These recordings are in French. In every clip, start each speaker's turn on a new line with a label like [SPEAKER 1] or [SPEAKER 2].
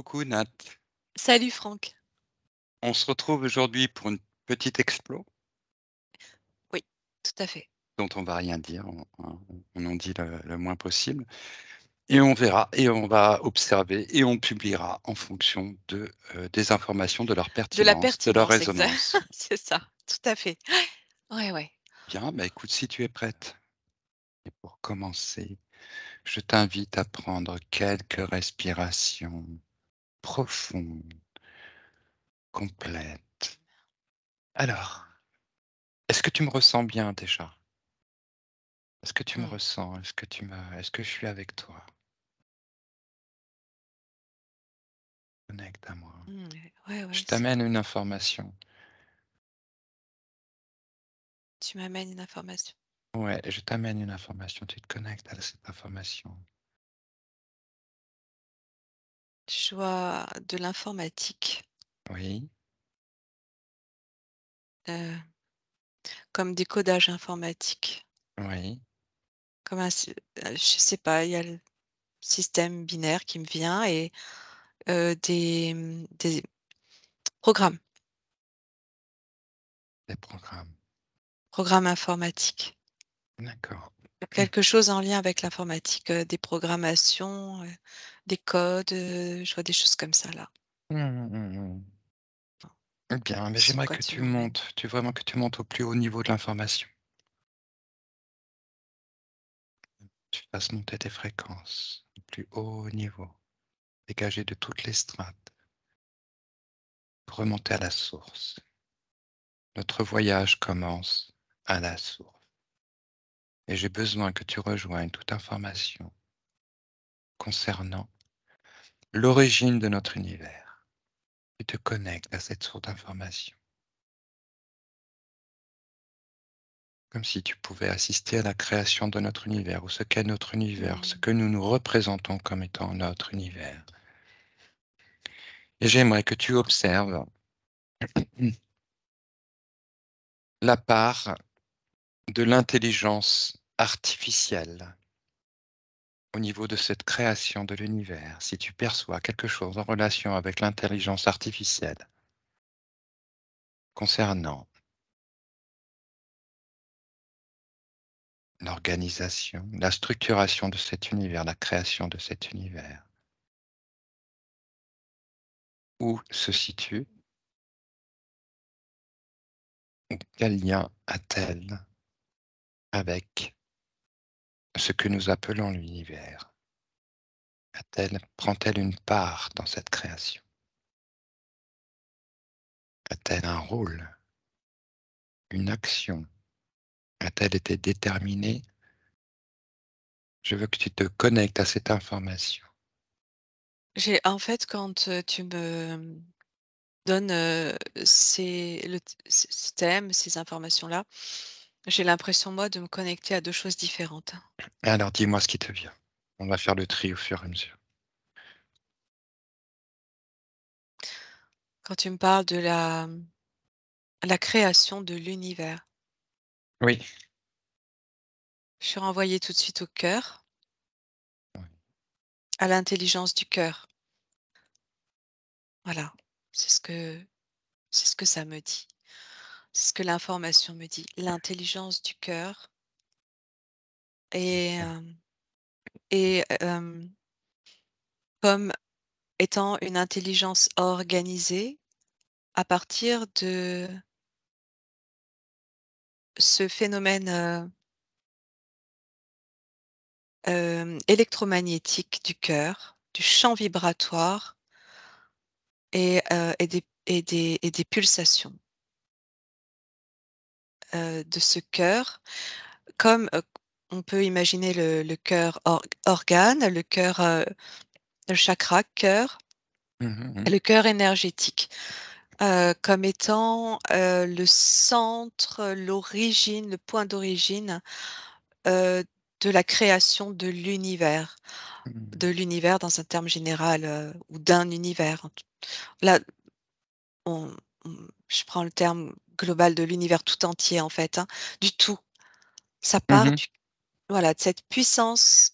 [SPEAKER 1] Coucou Nat,
[SPEAKER 2] Salut Franck.
[SPEAKER 1] on se retrouve aujourd'hui pour une petite explo
[SPEAKER 2] Oui, tout à fait.
[SPEAKER 1] dont on va rien dire, on en dit le moins possible, et on verra, et on va observer, et on publiera en fonction des informations, de leur
[SPEAKER 2] De la
[SPEAKER 1] pertinence, de leur
[SPEAKER 2] pertinence, exact.
[SPEAKER 1] résonance.
[SPEAKER 2] C'est ça, tout à fait. Ouais, ouais.
[SPEAKER 1] Bien, bah écoute, si tu es prête, et pour commencer, je t'invite à prendre quelques respirations profondes, complètes. Alors, est-ce que tu me ressens bien déjà? Est-ce que tu me
[SPEAKER 2] Mmh.
[SPEAKER 1] ressens? Est-ce que je suis avec toi? Connecte à moi.
[SPEAKER 2] Mmh, ouais,
[SPEAKER 1] Je
[SPEAKER 2] ouais,
[SPEAKER 1] t'amène une information.
[SPEAKER 2] tu m'amènes une information.
[SPEAKER 1] Ouais, je t'amène une information. Tu te connectes à cette information.
[SPEAKER 2] Je vois de l'informatique,
[SPEAKER 1] Oui,
[SPEAKER 2] heu, comme des codages informatiques,
[SPEAKER 1] oui,
[SPEAKER 2] comme je sais pas, il y a le système binaire qui me vient et des programmes,
[SPEAKER 1] des programmes.
[SPEAKER 2] programmes informatiques.
[SPEAKER 1] D'accord.
[SPEAKER 2] Quelque chose en lien avec l'informatique, des programmations, des codes, je vois des choses comme ça là.
[SPEAKER 1] Eh bien, mais
[SPEAKER 2] Sur
[SPEAKER 1] j'aimerais
[SPEAKER 2] quoi
[SPEAKER 1] que
[SPEAKER 2] tu
[SPEAKER 1] tu
[SPEAKER 2] m'emmènes?
[SPEAKER 1] montes, vraiment que tu montes au plus haut niveau de l'information. Tu fasses monter tes fréquences au plus haut niveau, dégagées de toutes les strates, pour remonter à la source. Notre voyage commence à la source. Et j'ai besoin que tu rejoignes toute information concernant l'origine de notre univers. Tu te connectes à cette source d'information, comme si tu pouvais assister à la création de notre univers, ou ce qu'est notre univers, ce
[SPEAKER 2] Mmh.
[SPEAKER 1] que nous nous représentons comme étant notre univers. Et j'aimerais que tu observes la part de l'intelligence artificielle au niveau de cette création de l'univers. Si tu perçois quelque chose en relation avec l'intelligence artificielle concernant l'organisation, la structuration de cet univers, la création de cet univers. Où se situe, ou quel lien a-t-elle avec ce que nous appelons l'univers? Prend-elle une part dans cette création? A-t-elle un rôle, une action? A-t-elle été déterminée? Je veux que tu te connectes à cette information.
[SPEAKER 2] J'ai en fait, quand, tu me, donnes, ces thèmes, ces informations-là, j'ai l'impression, moi, de me connecter à 2 choses différentes.
[SPEAKER 1] Alors dis-moi ce qui te vient. On va faire le tri au fur et à mesure.
[SPEAKER 2] Quand tu me parles de la création de l'univers,
[SPEAKER 1] Oui.
[SPEAKER 2] je suis renvoyée tout de suite au cœur,
[SPEAKER 1] Oui.
[SPEAKER 2] à l'intelligence du cœur. Voilà, c'est c'est ce que ça me dit. C'est ce que l'information me dit. L'intelligence du cœur et hem et comme étant une intelligence organisée à partir de ce phénomène, électromagnétique du cœur, du champ vibratoire et des pulsations, de ce cœur. Comme, on peut imaginer le cœur organe, le chakra cœur,
[SPEAKER 1] Mhm, mhm.
[SPEAKER 2] le cœur énergétique, comme étant, le centre, l'origine, le point d'origine, heu, de la création de l'univers dans un terme général, ou d'un univers. Là, on je prends le terme global de l'univers tout entier en fait, hein, du tout. Ça part
[SPEAKER 1] Mhm,
[SPEAKER 2] du voilà, de cette puissance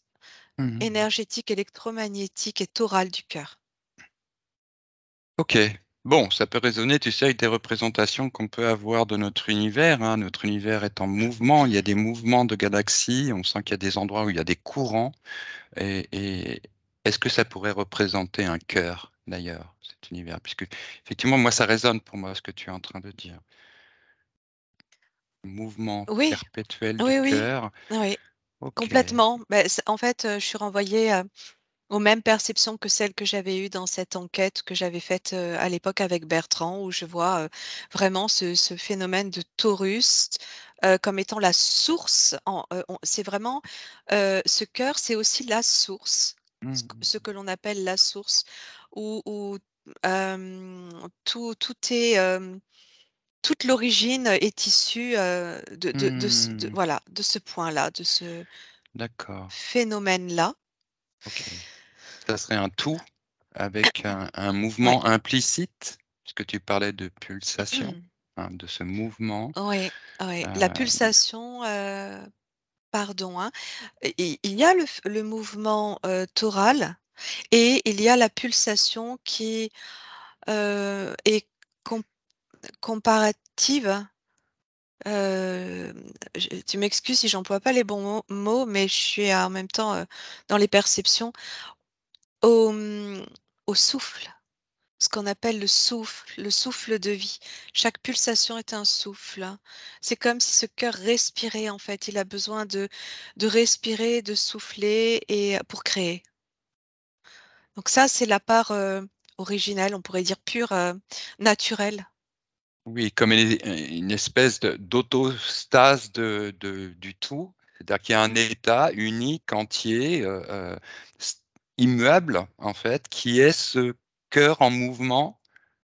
[SPEAKER 1] mhm.
[SPEAKER 2] énergétique, électromagnétique et thorale du cœur.
[SPEAKER 1] OK. Bon, ça peut résonner, tu sais, avec des représentations qu'on peut avoir de notre univers, hein. Notre univers est en mouvement, il y a des mouvements de galaxies, on sent qu'il y a des endroits où il y a des courants et est-ce que ça pourrait représenter un cœur, d'ailleurs, cet univers? Puisque effectivement, moi, ça résonne pour moi, ce que tu es en train de dire. Mouvement
[SPEAKER 2] Oui,
[SPEAKER 1] perpétuel du
[SPEAKER 2] oui, oui,
[SPEAKER 1] cœur.
[SPEAKER 2] oui,
[SPEAKER 1] OK.
[SPEAKER 2] complètement. Beh, c'est en fait, je suis renvoyée, aux mêmes perceptions que celles que j'avais eues dans cette enquête que j'avais faite, à l'époque avec Bertrand, où je vois, vraiment ce phénomène de Taurus, comme étant la source on c'est vraiment, ce cœur, c'est aussi la source, ce
[SPEAKER 1] Mmh.
[SPEAKER 2] que l'on appelle la source où, tout est, toute l'origine est issue, de
[SPEAKER 1] Mmh.
[SPEAKER 2] voilà, de ce point-là, de ce
[SPEAKER 1] D'accord.
[SPEAKER 2] phénomène-là.
[SPEAKER 1] OK. Ça serait un tout avec un
[SPEAKER 2] Ouais.
[SPEAKER 1] mouvement implicite, puisque tu parlais de pulsation, hein, de ce mouvement,
[SPEAKER 2] Oui, oui, la
[SPEAKER 1] heu,
[SPEAKER 2] pulsation, pardon, hein, il y a le mouvement, toral et il y a la pulsation qui, est com comparative, je tu m'excuses si j'emploie pas les bons mots, mais je suis en même temps, dans les perceptions, au, au souffle. Ce qu'on appelle le souffle de vie. Chaque pulsation est un souffle, hein. C'est comme si ce cœur respirait en fait. Il a besoin de respirer, de souffler et pour créer. Donc ça, c'est la part, originelle, on pourrait dire pure, naturelle.
[SPEAKER 1] oui, comme une espèce d'autostase du tout. C'est-à-dire qu'il y a un état unique, entier, s immuable, en fait, qui est ce cœur en mouvement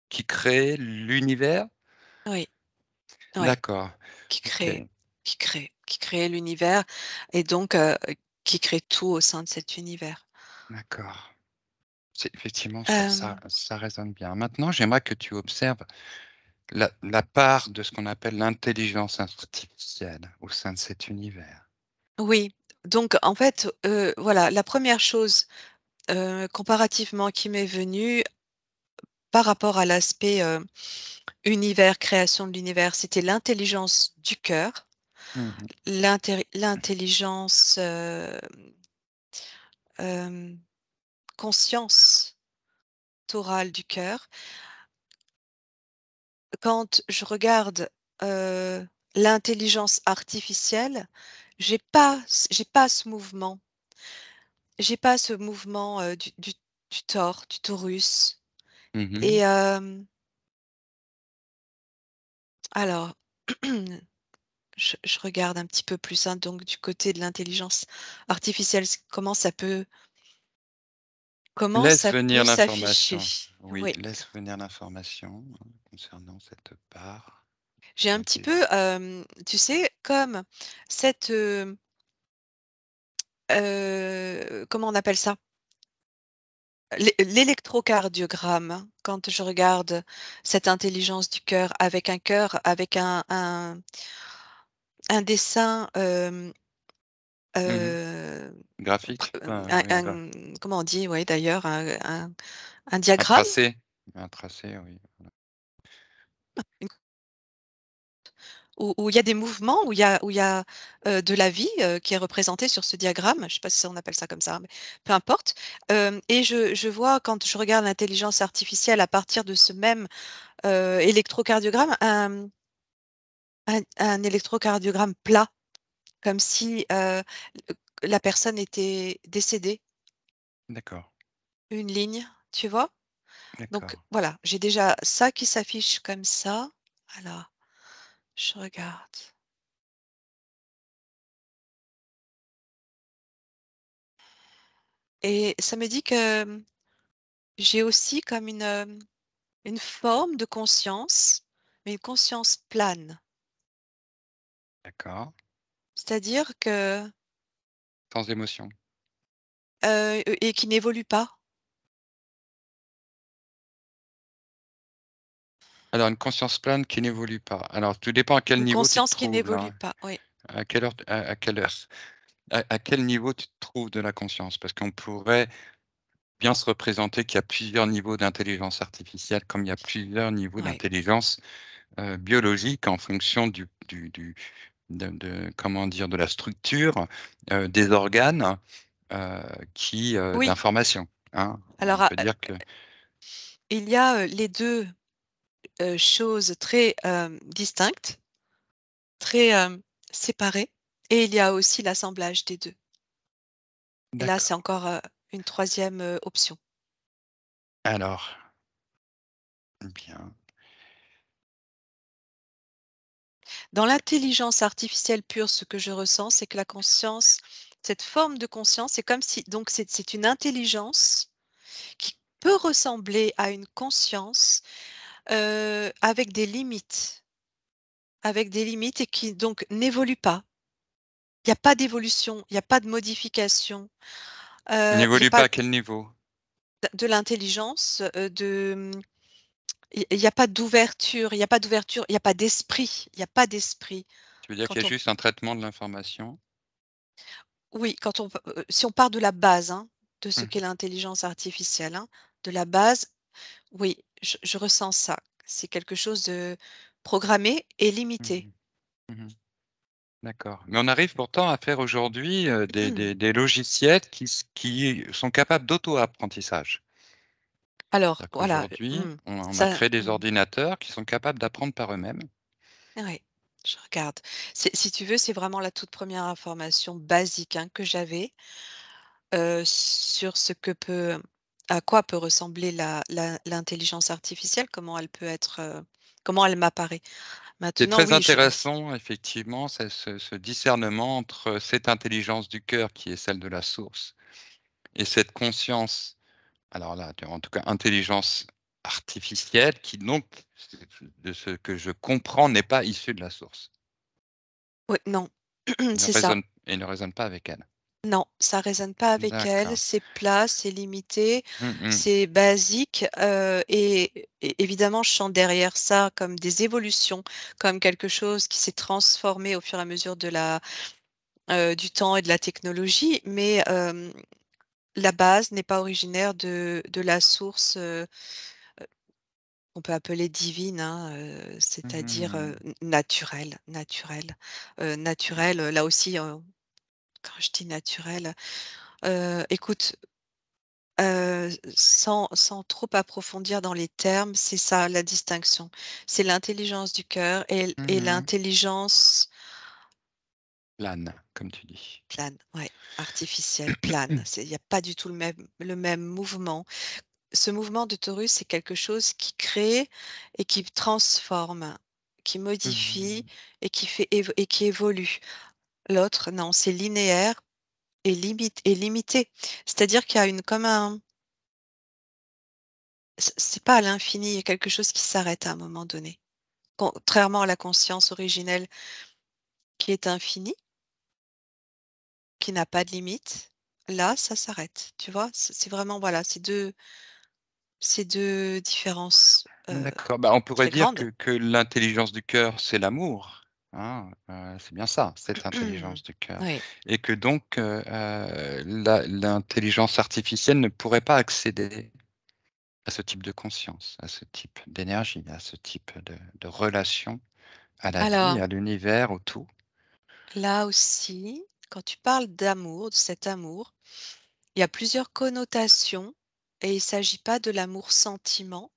[SPEAKER 1] qui crée l'univers?
[SPEAKER 2] Oui, oui,
[SPEAKER 1] D'accord,
[SPEAKER 2] qui crée
[SPEAKER 1] OK,
[SPEAKER 2] qui crée l'univers et donc qui crée tout au sein de cet univers.
[SPEAKER 1] d'accord. C'est effectivement,
[SPEAKER 2] Hem,
[SPEAKER 1] ça résonne bien. Maintenant, j'aimerais que tu observes la part de ce qu'on appelle l'intelligence artificielle au sein de cet univers.
[SPEAKER 2] oui, donc en fait, voilà, la première chose, comparativement qui m'est venue par rapport à l'aspect, univers, création de l'univers, c'était l'intelligence du cœur,
[SPEAKER 1] Mmh.
[SPEAKER 2] l'intelligence, hem, conscience orale du cœur. Quand je regarde, l'intelligence artificielle, j'ai pas ce mouvement. J'ai pas ce mouvement, du Taurus et
[SPEAKER 1] Mmh.
[SPEAKER 2] alors je regarde un petit peu plus, hein, donc du côté de l'intelligence artificielle, comment
[SPEAKER 1] Laisse
[SPEAKER 2] ça
[SPEAKER 1] venir
[SPEAKER 2] peut
[SPEAKER 1] l'information.
[SPEAKER 2] s'afficher?
[SPEAKER 1] Oui,
[SPEAKER 2] Oui,
[SPEAKER 1] laisse venir l'information, hein, concernant cette part
[SPEAKER 2] j'ai un petit peu,
[SPEAKER 1] d'intelligence.
[SPEAKER 2] tu sais, comme cette, comment on appelle ça? L'électrocardiogramme, quand je regarde cette intelligence du cœur, avec un dessin,
[SPEAKER 1] Mmh.
[SPEAKER 2] heu,
[SPEAKER 1] Graphique?
[SPEAKER 2] un
[SPEAKER 1] Oui,
[SPEAKER 2] comment on dit? Ouais, d'ailleurs, un
[SPEAKER 1] un
[SPEAKER 2] diagramme?
[SPEAKER 1] tracé, un tracé, oui.
[SPEAKER 2] Où il y a des mouvements, où il y a, de la vie, qui est représentée sur ce diagramme. Je ne sais pas si on appelle ça comme ça, mais peu importe. Et je vois quand je regarde l'intelligence artificielle à partir de ce même, électrocardiogramme, un électrocardiogramme plat, comme si, la personne était décédée,
[SPEAKER 1] D'accord,
[SPEAKER 2] une ligne, tu vois? Donc
[SPEAKER 1] d'accord.
[SPEAKER 2] voilà, j'ai déjà ça qui s'affiche comme ça. Alors, je regarde et ça me dit que, j'ai aussi comme une forme de conscience, mais une conscience plane.
[SPEAKER 1] D'accord.
[SPEAKER 2] C'est-à-dire que,
[SPEAKER 1] Sans émotion.
[SPEAKER 2] et qui n'évolue pas.
[SPEAKER 1] Alors une conscience plane qui n'évolue pas. Alors tout dépend à quel
[SPEAKER 2] Une
[SPEAKER 1] niveau tu te
[SPEAKER 2] conscience qui
[SPEAKER 1] trouves
[SPEAKER 2] n'évolue
[SPEAKER 1] là.
[SPEAKER 2] pas, oui.
[SPEAKER 1] À quelle heure? À quel niveau tu te trouves de la conscience? Parce qu'on pourrait bien se représenter qu'il y a plusieurs niveaux d'intelligence artificielle, comme il y a plusieurs niveaux
[SPEAKER 2] Ouais.
[SPEAKER 1] d'intelligence biologique en fonction comment dire, de la structure des organes
[SPEAKER 2] Oui,
[SPEAKER 1] d'information, hein.
[SPEAKER 2] alors,
[SPEAKER 1] On peut dire que
[SPEAKER 2] il y a, les 2 choses très, distinctes, très, séparées, et il y a aussi l'assemblage des 2. Et là, c'est
[SPEAKER 1] d'accord.
[SPEAKER 2] encore, une troisième option.
[SPEAKER 1] Alors, bien.
[SPEAKER 2] Dans l'intelligence artificielle pure, ce que je ressens, c'est que la conscience, cette forme de conscience, c'est comme si, donc c'est une intelligence qui peut ressembler à une conscience, avec des limites, et qui donc n'évolue pas. Il y a pas d'évolution, il y a pas de modification, il y a
[SPEAKER 1] N'évolue pas
[SPEAKER 2] pas
[SPEAKER 1] à quel niveau?
[SPEAKER 2] de l'intelligence, il y a pas d'ouverture, il y a pas d'ouverture, il y a pas d'esprit, il y a pas d'esprit.
[SPEAKER 1] Tu veux dire qu'il y
[SPEAKER 2] Quand
[SPEAKER 1] a
[SPEAKER 2] on
[SPEAKER 1] juste un traitement de l'information?
[SPEAKER 2] Oui, quand on p si on part de la base, hein, de ce
[SPEAKER 1] Mmh.
[SPEAKER 2] qu'est l'intelligence artificielle, hein, de la base, oui, je ressens ça. C'est quelque chose de programmé et limité.
[SPEAKER 1] Mmh. Mmh. D'accord. Mais on arrive pourtant à faire aujourd'hui, des logiciels qui sont capables d'auto-apprentissage.
[SPEAKER 2] Alors
[SPEAKER 1] C'est-à-dire
[SPEAKER 2] voilà,
[SPEAKER 1] qu'aujourd'hui, on a
[SPEAKER 2] ça
[SPEAKER 1] créé des ordinateurs qui sont capables d'apprendre par eux-mêmes.
[SPEAKER 2] ouais, je regarde. C'est, si tu veux, c'est vraiment la toute première information basique, hein, que j'avais, sur ce que peut à quoi peut ressembler l'intelligence artificielle, comment elle peut être, comment elle m'apparaît.
[SPEAKER 1] C'est
[SPEAKER 2] Maintenant
[SPEAKER 1] très
[SPEAKER 2] oui, je
[SPEAKER 1] intéressant effectivement, c'est ce discernement entre cette intelligence du cœur qui est celle de la source et cette conscience, alors là, en tout cas intelligence artificielle qui donc, de ce que je comprends, n'est pas issue de la source.
[SPEAKER 2] oui, non,
[SPEAKER 1] Il ne
[SPEAKER 2] c'est ça.
[SPEAKER 1] raisonne et ne raisonne pas avec elle.
[SPEAKER 2] Non, ça résonne pas avec elle,
[SPEAKER 1] D'accord.
[SPEAKER 2] c'est plat, c'est limité,
[SPEAKER 1] Mmh mh.
[SPEAKER 2] c'est basique, et évidemment, je sens derrière ça comme des évolutions, comme quelque chose qui s'est transformé au fur et à mesure du temps et de la technologie, mais la base n'est pas originaire de la source, qu'on peut appeler divine, hein, c'est-à-dire,
[SPEAKER 1] Mmh.
[SPEAKER 2] naturelle, là aussi, quand je dis naturel, écoute, sans trop approfondir dans les termes, c'est ça la distinction. C'est l'intelligence du cœur et
[SPEAKER 1] Mmh.
[SPEAKER 2] l'intelligence
[SPEAKER 1] Plane, comme tu dis.
[SPEAKER 2] plane, ouais, artificielle, plane. Il y a pas du tout le même mouvement. Ce mouvement de torus, c'est quelque chose qui crée et qui transforme, qui modifie
[SPEAKER 1] Mmh.
[SPEAKER 2] et qui évolue. L'autre, non, c'est linéaire et limité. C'est-à-dire qu'il y a une comme un c'est pas à l'infini, il y a quelque chose qui s'arrête à un moment donné. Contrairement à la conscience originelle qui est infinie, qui n'a pas de limite, là, ça s'arrête, tu vois? C'est vraiment, voilà, ces deux différences,
[SPEAKER 1] D'accord, bah, on pourrait
[SPEAKER 2] très
[SPEAKER 1] dire
[SPEAKER 2] grandes.
[SPEAKER 1] que l'intelligence du cœur, c'est l'amour, hein, c'est bien ça, cette intelligence du cœur
[SPEAKER 2] Oui.
[SPEAKER 1] et que donc l'intelligence artificielle ne pourrait pas accéder à ce type de conscience, à ce type d'énergie, à ce type de relation à la vie,
[SPEAKER 2] Alors,
[SPEAKER 1] à l'univers, au tout.
[SPEAKER 2] là aussi, quand tu parles d'amour, de cet amour, il y a plusieurs connotations et il s'agit pas de l'amour-sentiment.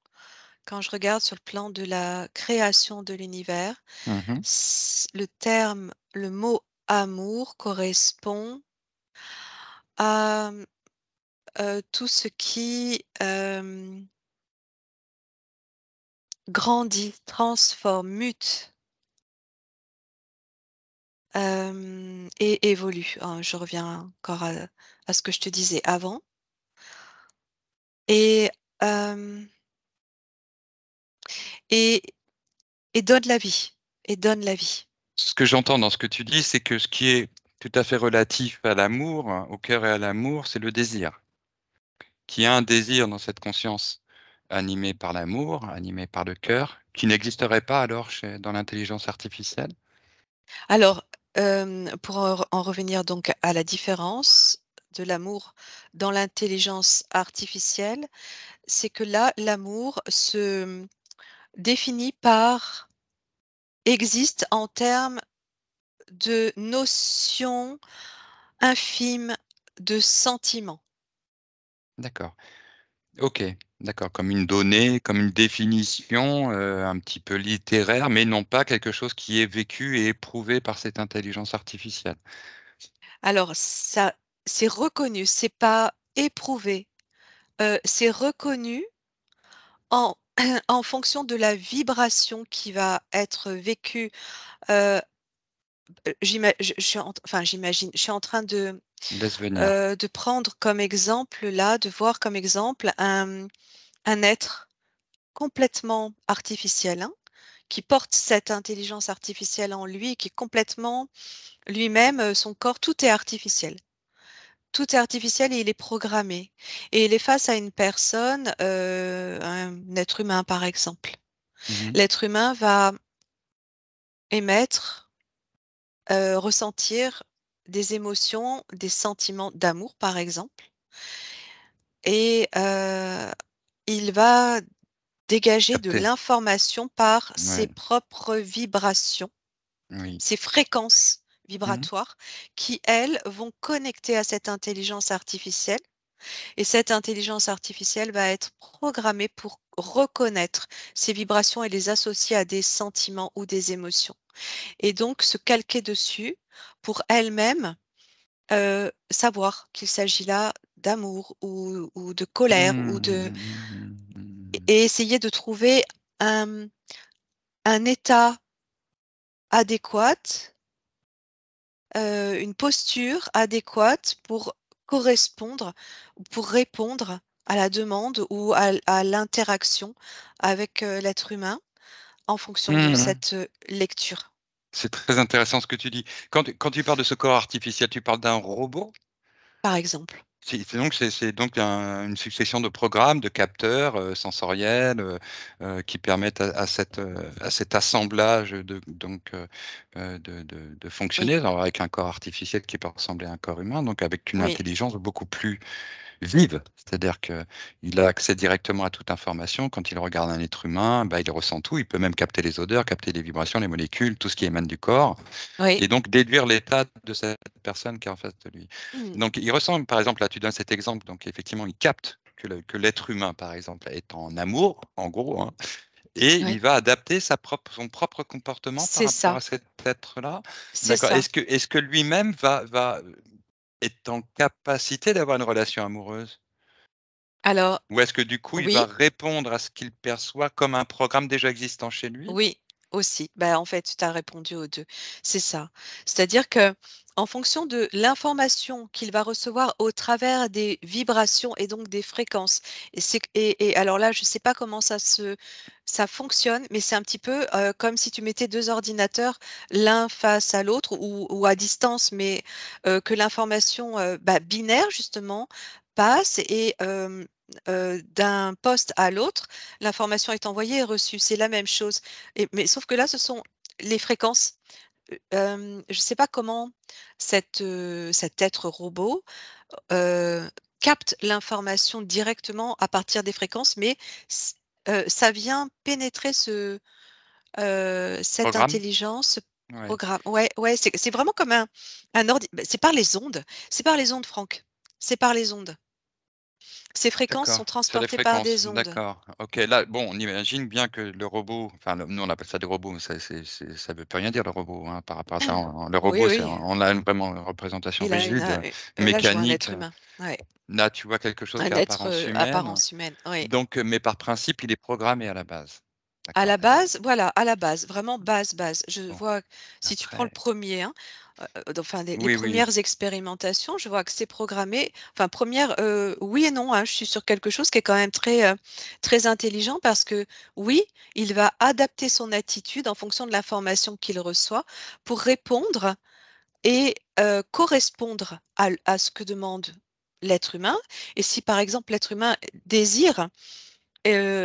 [SPEAKER 2] Quand je regarde sur le plan de la création de l'univers,
[SPEAKER 1] Mmh.
[SPEAKER 2] le mot amour correspond à, tout ce qui, grandit, transforme, mute, et évolue. Je reviens encore à ce que je te disais avant, et hem et donne la vie, donne la vie.
[SPEAKER 1] Ce que j'entends dans ce que tu dis, c'est que ce qui est tout à fait relatif à l'amour, hein, au cœur et à l'amour, c'est le désir. Qu'il y a un désir dans cette conscience animée par l'amour, animée par le cœur, qui n'existerait pas alors dans l'intelligence artificielle?
[SPEAKER 2] Alors, pour en revenir donc à la différence, de l'amour dans l'intelligence artificielle, c'est que là, l'amour se définit par existe en termes de notions infimes de sentiments.
[SPEAKER 1] D'accord. OK, d'accord, comme une donnée, comme une définition, un petit peu littéraire, mais non pas quelque chose qui est vécu et éprouvé par cette intelligence artificielle.
[SPEAKER 2] Alors ça, c'est reconnu, c'est pas éprouvé, c'est reconnu en en fonction de la vibration qui va être vécue, heu je suis enfin j'imagine, je suis en train
[SPEAKER 1] Laisse venir.
[SPEAKER 2] de prendre comme exemple là, de voir comme exemple un être complètement artificiel, hein, qui porte cette intelligence artificielle en lui et qui est complètement lui-même, son corps, tout est artificiel. Tout est artificiel et il est programmé et il est face à une personne, un être humain par exemple.
[SPEAKER 1] Mmh.
[SPEAKER 2] L'être humain va émettre, ressentir des émotions, des sentiments d'amour par exemple et il va dégager de
[SPEAKER 1] Capté.
[SPEAKER 2] l'information par ses
[SPEAKER 1] Ouais,
[SPEAKER 2] propres vibrations,
[SPEAKER 1] oui.
[SPEAKER 2] ses fréquences
[SPEAKER 1] Mmh.
[SPEAKER 2] vibratoires qui, elles, vont connecter à cette intelligence artificielle et cette intelligence artificielle va être programmée pour reconnaître ces vibrations et les associer à des sentiments ou des émotions et donc se calquer dessus pour elle-même, savoir qu'il s'agit là d'amour ou de colère ou de
[SPEAKER 1] Mmh.
[SPEAKER 2] et essayer de trouver un un état adéquat, une posture adéquate pour correspondre ou pour répondre à la demande ou à l'interaction avec, l'être humain en fonction de
[SPEAKER 1] Mmh.
[SPEAKER 2] cette, lecture,
[SPEAKER 1] C'est très intéressant ce que tu dis. Quand tu parles de ce corps artificiel, tu parles d'un robot?
[SPEAKER 2] par exemple.
[SPEAKER 1] C'est donc une succession de programmes, de capteurs, sensoriels, qui permettent à cet assemblage de
[SPEAKER 2] Oui,
[SPEAKER 1] fonctionner. Alors avec un corps artificiel qui peut ressembler à un corps humain, donc avec une
[SPEAKER 2] oui,
[SPEAKER 1] intelligence beaucoup plus vive. C'est-à-dire qu'il a accès directement à toute information. Quand il regarde un être humain, bah, il ressent tout. Il peut même capter les odeurs, capter les vibrations, les molécules, tout ce qui émane du corps
[SPEAKER 2] oui.
[SPEAKER 1] et donc déduire l'état de cette personne qui est en face de lui.
[SPEAKER 2] Mmh.
[SPEAKER 1] Donc il ressemble, par exemple, là, tu donnes cet exemple, donc effectivement, il capte que l'être humain, par exemple, est en amour, en gros, hein, et
[SPEAKER 2] Oui,
[SPEAKER 1] il va adapter son propre comportement par
[SPEAKER 2] c'est
[SPEAKER 1] rapport
[SPEAKER 2] ça,
[SPEAKER 1] à cet être-là.
[SPEAKER 2] c'est
[SPEAKER 1] D'accord.
[SPEAKER 2] ça.
[SPEAKER 1] Est-ce que lui-même est en capacité d'avoir une relation amoureuse?
[SPEAKER 2] Alors
[SPEAKER 1] Ou est-ce que du coup, il
[SPEAKER 2] oui.
[SPEAKER 1] va répondre à ce qu'il perçoit comme un programme déjà existant chez lui?
[SPEAKER 2] Oui, aussi. Bah, en fait, tu as répondu aux 2. C'est ça. C'est-à-dire que, en fonction de l'information qu'il va recevoir au travers des vibrations et donc des fréquences et alors là, je ne sais pas comment ça fonctionne, mais c'est un petit peu, comme si tu mettais 2 ordinateurs l'un face à l'autre ou à distance, mais que l'information, bah, binaire justement passe et d'un poste à l'autre l'information est envoyée et reçue, c'est la même chose mais sauf que là, ce sont les fréquences. Je ne sais pas comment cet être robot, heu, capte l'information directement à partir des fréquences, mais c ça vient pénétrer cette
[SPEAKER 1] Programme?
[SPEAKER 2] intelligence, ce
[SPEAKER 1] Ouais.
[SPEAKER 2] programme. Ouais, ouais, c'est vraiment comme un ordi bah, c'est par les ondes, Franck, c'est par les ondes. Ces fréquences
[SPEAKER 1] D'accord,
[SPEAKER 2] sont
[SPEAKER 1] sur les
[SPEAKER 2] transportées par
[SPEAKER 1] fréquences,
[SPEAKER 2] des ondes.
[SPEAKER 1] d'accord. OK, là, bon, on imagine bien que le robot, enfin, nous, on appelle ça des robots, mais ça veut plus rien dire le robot, hein, par rapport à ça. Le
[SPEAKER 2] Oui,
[SPEAKER 1] robot,
[SPEAKER 2] oui.
[SPEAKER 1] on a vraiment une représentation
[SPEAKER 2] Il a une,
[SPEAKER 1] rigide,
[SPEAKER 2] là, je vois un
[SPEAKER 1] mécanique.
[SPEAKER 2] être humain. Ouais,
[SPEAKER 1] Là, tu vois quelque chose qui
[SPEAKER 2] un
[SPEAKER 1] a
[SPEAKER 2] être,
[SPEAKER 1] apparence humaine,
[SPEAKER 2] apparence humaine, oui.
[SPEAKER 1] donc mais par principe, il est programmé à la base.
[SPEAKER 2] À
[SPEAKER 1] D'accord
[SPEAKER 2] la base, voilà, à la base, vraiment base, base. Je
[SPEAKER 1] bon,
[SPEAKER 2] vois si tu prends le
[SPEAKER 1] après
[SPEAKER 2] premier, hein, enfin les
[SPEAKER 1] oui, oui,
[SPEAKER 2] premières expérimentations, je vois que c'est programmé enfin première, oui et non, hein, je suis sur quelque chose qui est quand même très intelligent parce que oui, il va adapter son attitude en fonction de l'information qu'il reçoit pour répondre et correspondre à ce que demande l'être humain et si par exemple l'être humain désire,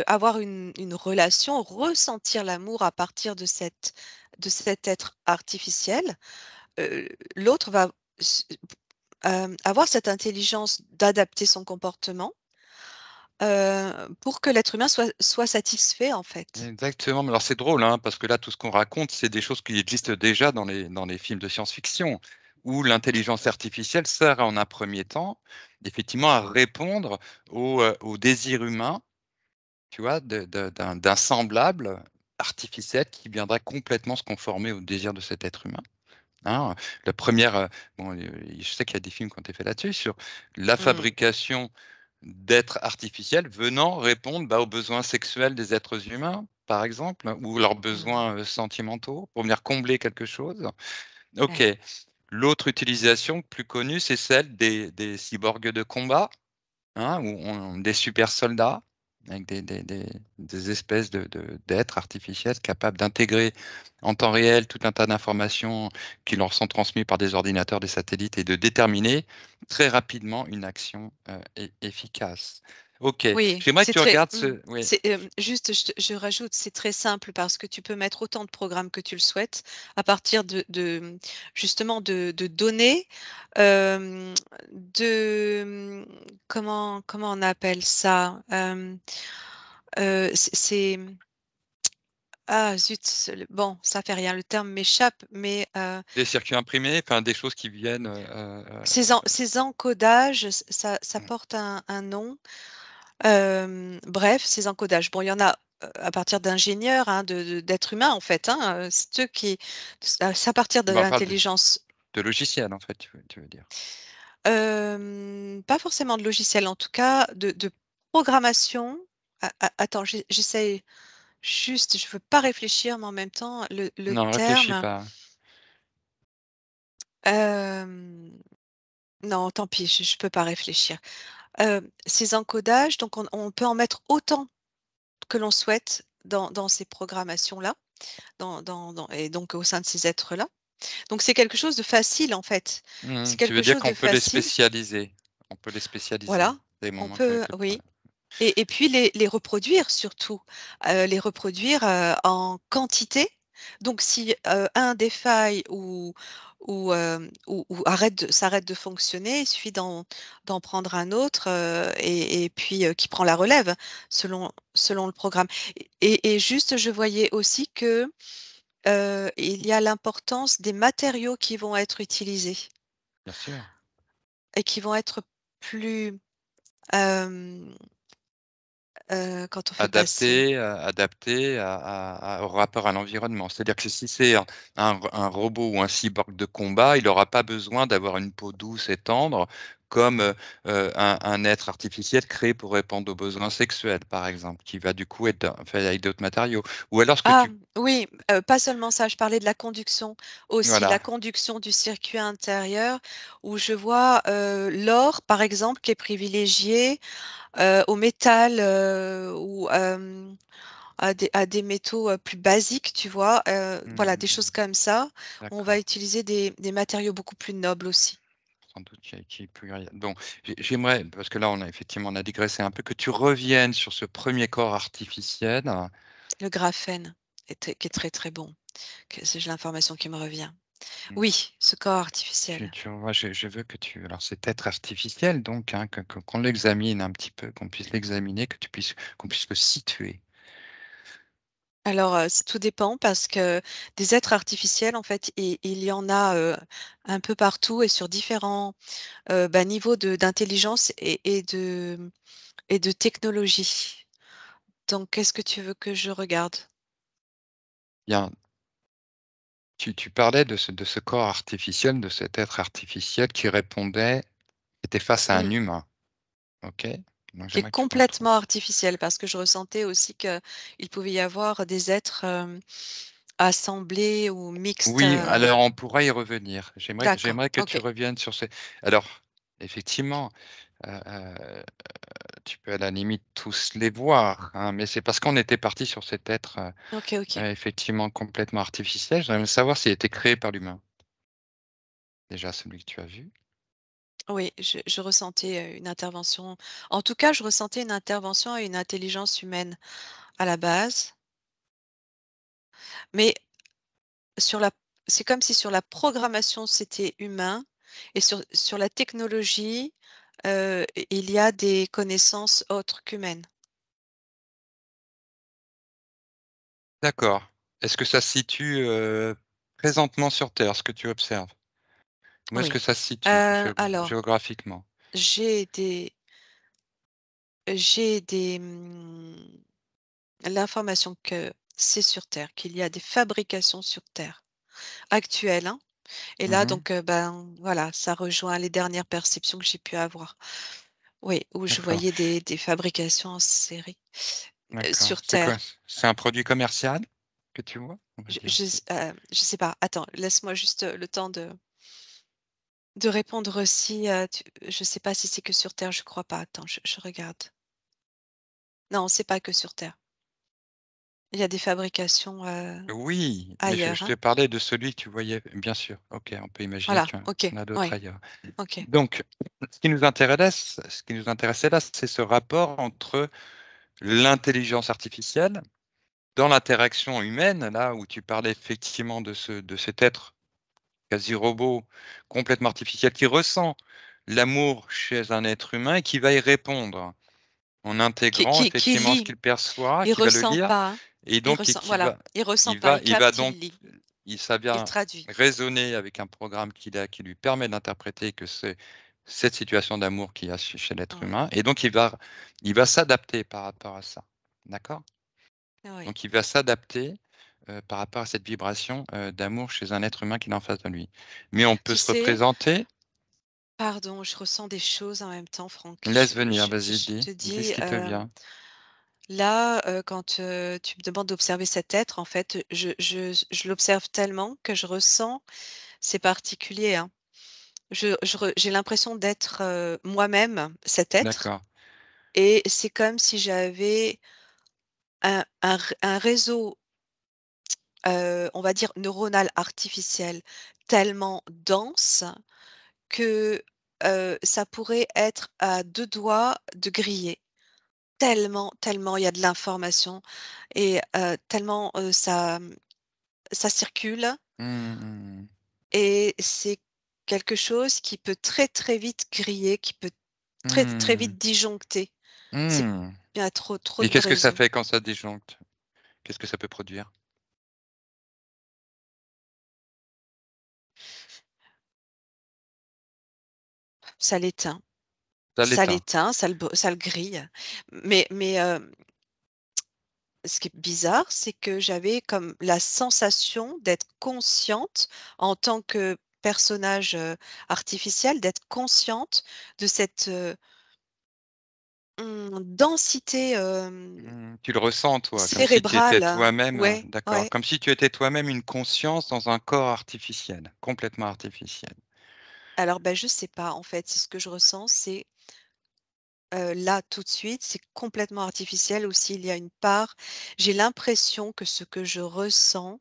[SPEAKER 2] avoir une relation, ressentir l'amour à partir de cet être artificiel, heu, l'autre va avoir cette intelligence d'adapter son comportement, pour que l'être humain soit satisfait, en fait.
[SPEAKER 1] Exactement, mais alors c'est drôle, hein, parce que là, tout ce qu'on raconte, c'est des choses qui existent déjà dans les films de science-fiction, où l'intelligence artificielle sert en un premier temps, effectivement, à répondre aux désirs humains, tu vois, d'un semblable artificiel qui viendra complètement se conformer aux désirs de cet être humain, hein. La première, bon, je sais qu'il y a des films qui ont été faits là-dessus, sur la
[SPEAKER 2] Mmh.
[SPEAKER 1] fabrication d'êtres artificiels venant répondre, bah, aux besoins sexuels des êtres humains, par exemple, ou leurs
[SPEAKER 2] Mmh.
[SPEAKER 1] besoins, sentimentaux, pour venir combler quelque chose. OK.
[SPEAKER 2] Ouais.
[SPEAKER 1] L'autre utilisation plus connue, c'est celle des cyborgs de combat, hein, où on des super soldats avec des espèces d'êtres artificiels capables d'intégrer en temps réel tout un tas d'informations qui leur sont transmises par des ordinateurs, des satellites et de déterminer très rapidement une action, efficace. OK,
[SPEAKER 2] Oui,
[SPEAKER 1] j'aimerais que
[SPEAKER 2] c'est
[SPEAKER 1] tu
[SPEAKER 2] très
[SPEAKER 1] regardes ce oui,
[SPEAKER 2] c'est, juste je rajoute, c'est très simple parce que tu peux mettre autant de programmes que tu le souhaites à partir justement de données, hem, de, comment on appelle ça? Ah zut, bon, ça fait rien, le terme m'échappe, mais
[SPEAKER 1] des circuits imprimés, enfin des choses qui viennent,
[SPEAKER 2] ces encodages, ça
[SPEAKER 1] mmh,
[SPEAKER 2] porte un nom. Bref, ces encodages. Bon, il y en a, à partir d'ingénieurs, hein, d'êtres humains, en fait, hein, c'est eux qui c'est à partir de
[SPEAKER 1] bah, on parle
[SPEAKER 2] l'intelligence,
[SPEAKER 1] de logiciels, en fait, tu veux dire?
[SPEAKER 2] pas forcément de logiciels, en tout cas de programmation. Attends, j'essaye juste, je veux pas réfléchir, mais en même temps, le
[SPEAKER 1] Non, réfléchis
[SPEAKER 2] terme,
[SPEAKER 1] pas.
[SPEAKER 2] hem, non, tant pis, je peux pas réfléchir. Ces encodages, donc on peut en mettre autant que l'on souhaite dans ces programmations-là. Et donc au sein de ces êtres-là. Donc c'est quelque chose de facile, en fait. C'est
[SPEAKER 1] Tu veux
[SPEAKER 2] quelque
[SPEAKER 1] dire
[SPEAKER 2] chose
[SPEAKER 1] qu'on
[SPEAKER 2] de
[SPEAKER 1] peut les
[SPEAKER 2] facile,
[SPEAKER 1] spécialiser? On peut les spécialiser,
[SPEAKER 2] voilà.
[SPEAKER 1] des
[SPEAKER 2] On
[SPEAKER 1] moments
[SPEAKER 2] peut,
[SPEAKER 1] ouais.
[SPEAKER 2] oui, et puis les reproduire surtout, les reproduire, en quantité. Donc si, un défaille ou s'arrête de fonctionner, il suffit d'en prendre un autre, et puis, qui prend la relève selon le programme. Et juste, je voyais aussi que, il y a l'importance des matériaux qui vont être utilisés
[SPEAKER 1] Bien sûr.
[SPEAKER 2] et qui vont être plus, hem, quand on fait passer,
[SPEAKER 1] Adapté au rapport à l'environnement. C'est-à-dire que si c'est un robot ou un cyborg de combat, il aura pas besoin d'avoir une peau douce et tendre comme, un être artificiel créé pour répondre aux besoins sexuels, par exemple, qui va du coup être fait avec d'autres matériaux. Ou alors ce que
[SPEAKER 2] ah
[SPEAKER 1] tu
[SPEAKER 2] oui, pas seulement ça, je parlais de la conduction aussi, la
[SPEAKER 1] voilà.
[SPEAKER 2] conduction du circuit intérieur où je vois, l'or, par exemple, qui est privilégié, au métal, ou, à des métaux, plus basiques, tu vois?
[SPEAKER 1] Mmh
[SPEAKER 2] Voilà,
[SPEAKER 1] mh,
[SPEAKER 2] des choses
[SPEAKER 1] mmh.
[SPEAKER 2] comme ça. On va
[SPEAKER 1] D'accord.
[SPEAKER 2] utiliser des matériaux beaucoup plus nobles aussi.
[SPEAKER 1] Sans doute qu'il y ait plus rien bon, j'aimerais parce que là, on a digressé un peu, que tu reviennes sur ce premier corps artificiel.
[SPEAKER 2] Le graphène qui est très, très bon, que c'est l'information qui me revient.
[SPEAKER 1] Mmh,
[SPEAKER 2] Oui, ce corps artificiel.
[SPEAKER 1] tu vois, je veux que tu alors cet être artificiel donc, hein, qu'on l'examine un petit peu, qu'on puisse l'examiner, qu'on puisse le situer.
[SPEAKER 2] Alors, tout dépend parce que des êtres artificiels, en fait, il y en a, un peu partout et sur différents, niveaux d'intelligence et de technologie. Donc qu'est-ce que tu veux que je regarde?
[SPEAKER 1] Bien, tu parlais de ce corps artificiel, de cet être artificiel qui répondait qui était face à un
[SPEAKER 2] Mmh.
[SPEAKER 1] humain, OK? Donc
[SPEAKER 2] Qui est
[SPEAKER 1] j'aimerais que tu retrouves
[SPEAKER 2] complètement artificiel parce que je ressentais aussi qu'il pouvait y avoir des êtres, assemblés ou mixtes,
[SPEAKER 1] oui, alors on pourra y revenir.
[SPEAKER 2] d'accord,
[SPEAKER 1] J'aimerais que tu
[SPEAKER 2] OK.
[SPEAKER 1] reviennes sur ces alors effectivement, tu peux à la limite tous les voir, hein, mais c'est parce qu'on était parti sur cet être,
[SPEAKER 2] OK, OK.
[SPEAKER 1] effectivement complètement artificiel. J'aimerais savoir s'il a été créé par l'humain. Déjà celui que tu as vu.
[SPEAKER 2] Oui, je ressentais, une intervention, en tout cas, je ressentais une intervention et une intelligence humaine à la base, mais sur la c'est comme si sur la programmation, c'était humain, Et sur la technologie, il y a des connaissances autres qu'humaines.
[SPEAKER 1] D'accord. Est-ce que ça se situe, présentement sur Terre, ce que tu observes? Où est-ce que
[SPEAKER 2] Oui.
[SPEAKER 1] ça se situe
[SPEAKER 2] Alors,
[SPEAKER 1] géographiquement?
[SPEAKER 2] j'ai des, l'information que c'est sur Terre, qu'il y a des fabrications sur Terre, actuelles, hein. Et là
[SPEAKER 1] Mmh.
[SPEAKER 2] donc, ben, voilà, ça rejoint les dernières perceptions que j'ai pu avoir. Oui, où je
[SPEAKER 1] D'accord,
[SPEAKER 2] voyais des fabrications en série,
[SPEAKER 1] d'accord.
[SPEAKER 2] sur
[SPEAKER 1] C'est quoi?
[SPEAKER 2] Terre.
[SPEAKER 1] C'est un produit commercial que tu vois? On va dire.
[SPEAKER 2] Je sais pas. Attends, laisse-moi juste, le temps de répondre aussi, je sais pas si c'est que sur Terre, je crois pas. Attends, je regarde. Non, c'est pas que sur Terre. Il y a des fabrications,
[SPEAKER 1] Oui, mais je
[SPEAKER 2] ailleurs,
[SPEAKER 1] je
[SPEAKER 2] hein.
[SPEAKER 1] te parlais de celui que tu voyais bien sûr. OK, on peut imaginer
[SPEAKER 2] Voilà,
[SPEAKER 1] qu'il y
[SPEAKER 2] OK,
[SPEAKER 1] en a d'autres
[SPEAKER 2] oui,
[SPEAKER 1] ailleurs.
[SPEAKER 2] OK.
[SPEAKER 1] Donc, ce qui nous intéressait là, c'est ce rapport entre l'intelligence artificielle dans l'interaction humaine, là où tu parlais effectivement de cet être quasi robot, complètement artificiel, qui ressent l'amour chez un être humain et qui va y répondre en intégrant
[SPEAKER 2] Qui
[SPEAKER 1] effectivement ce
[SPEAKER 2] lit,
[SPEAKER 1] qu'il perçoit,
[SPEAKER 2] il
[SPEAKER 1] qui va le
[SPEAKER 2] ressent
[SPEAKER 1] lire
[SPEAKER 2] pas, hein.
[SPEAKER 1] et
[SPEAKER 2] Il
[SPEAKER 1] donc
[SPEAKER 2] ressent voilà, il ressent pas, il
[SPEAKER 1] il va
[SPEAKER 2] capte,
[SPEAKER 1] donc
[SPEAKER 2] il lit,
[SPEAKER 1] ça
[SPEAKER 2] il
[SPEAKER 1] vient
[SPEAKER 2] traduit.
[SPEAKER 1] raisonner avec un programme qui lui permet d'interpréter que c'est cette situation d'amour qu'il y a chez l'être
[SPEAKER 2] Oui,
[SPEAKER 1] humain et donc il va s'adapter par rapport à ça. D'accord?
[SPEAKER 2] oui.
[SPEAKER 1] Donc il va s'adapter, par rapport à cette vibration, d'amour chez un être humain qu'il a en face de lui. Mais on peut
[SPEAKER 2] Tu
[SPEAKER 1] se
[SPEAKER 2] sais,
[SPEAKER 1] représenter
[SPEAKER 2] pardon, je ressens des choses en même temps, Franck.
[SPEAKER 1] laisse venir, vas-y,
[SPEAKER 2] Je te
[SPEAKER 1] dis ce
[SPEAKER 2] dis,
[SPEAKER 1] qui te vient.
[SPEAKER 2] là, quand, tu me demandes d'observer cet être, en fait, je l'observe tellement que je ressens c'est particulier, hein. J'ai l'impression d'être, moi-même cet être
[SPEAKER 1] D'accord.
[SPEAKER 2] et c'est comme si j'avais un réseau, on va dire neuronal artificiel tellement dense que, ça pourrait être à 2 doigts de griller. Tellement il y a de l'information et tellement, ça circule
[SPEAKER 1] Mmh mh,
[SPEAKER 2] et c'est quelque chose qui peut très, très vite griller, qui peut très, très
[SPEAKER 1] mmh.
[SPEAKER 2] vite disjoncter. C'est
[SPEAKER 1] Mmh.
[SPEAKER 2] il y a trop
[SPEAKER 1] Et
[SPEAKER 2] de
[SPEAKER 1] qu'est-ce que ça
[SPEAKER 2] réseaux.
[SPEAKER 1] fait quand ça disjoncte? Qu'est-ce que ça peut produire?
[SPEAKER 2] Ça l'éteint,
[SPEAKER 1] Ça l'éteint.
[SPEAKER 2] ça le grille. Mais, ce qui est bizarre, c'est que j'avais comme la sensation d'être consciente en tant que personnage, artificiel, d'être consciente de cette, densité,
[SPEAKER 1] Tu le ressens toi, comme si tu étais
[SPEAKER 2] cérébrale.
[SPEAKER 1] toi-même,
[SPEAKER 2] Ouais,
[SPEAKER 1] d'accord,
[SPEAKER 2] ouais.
[SPEAKER 1] comme si tu étais toi-même une conscience dans un corps artificiel, complètement artificiel.
[SPEAKER 2] Alors, ben, je sais pas en fait, c'est ce que je ressens, c'est, là tout de suite, c'est complètement artificiel aussi. Il y a une part j'ai l'impression que ce que je ressens,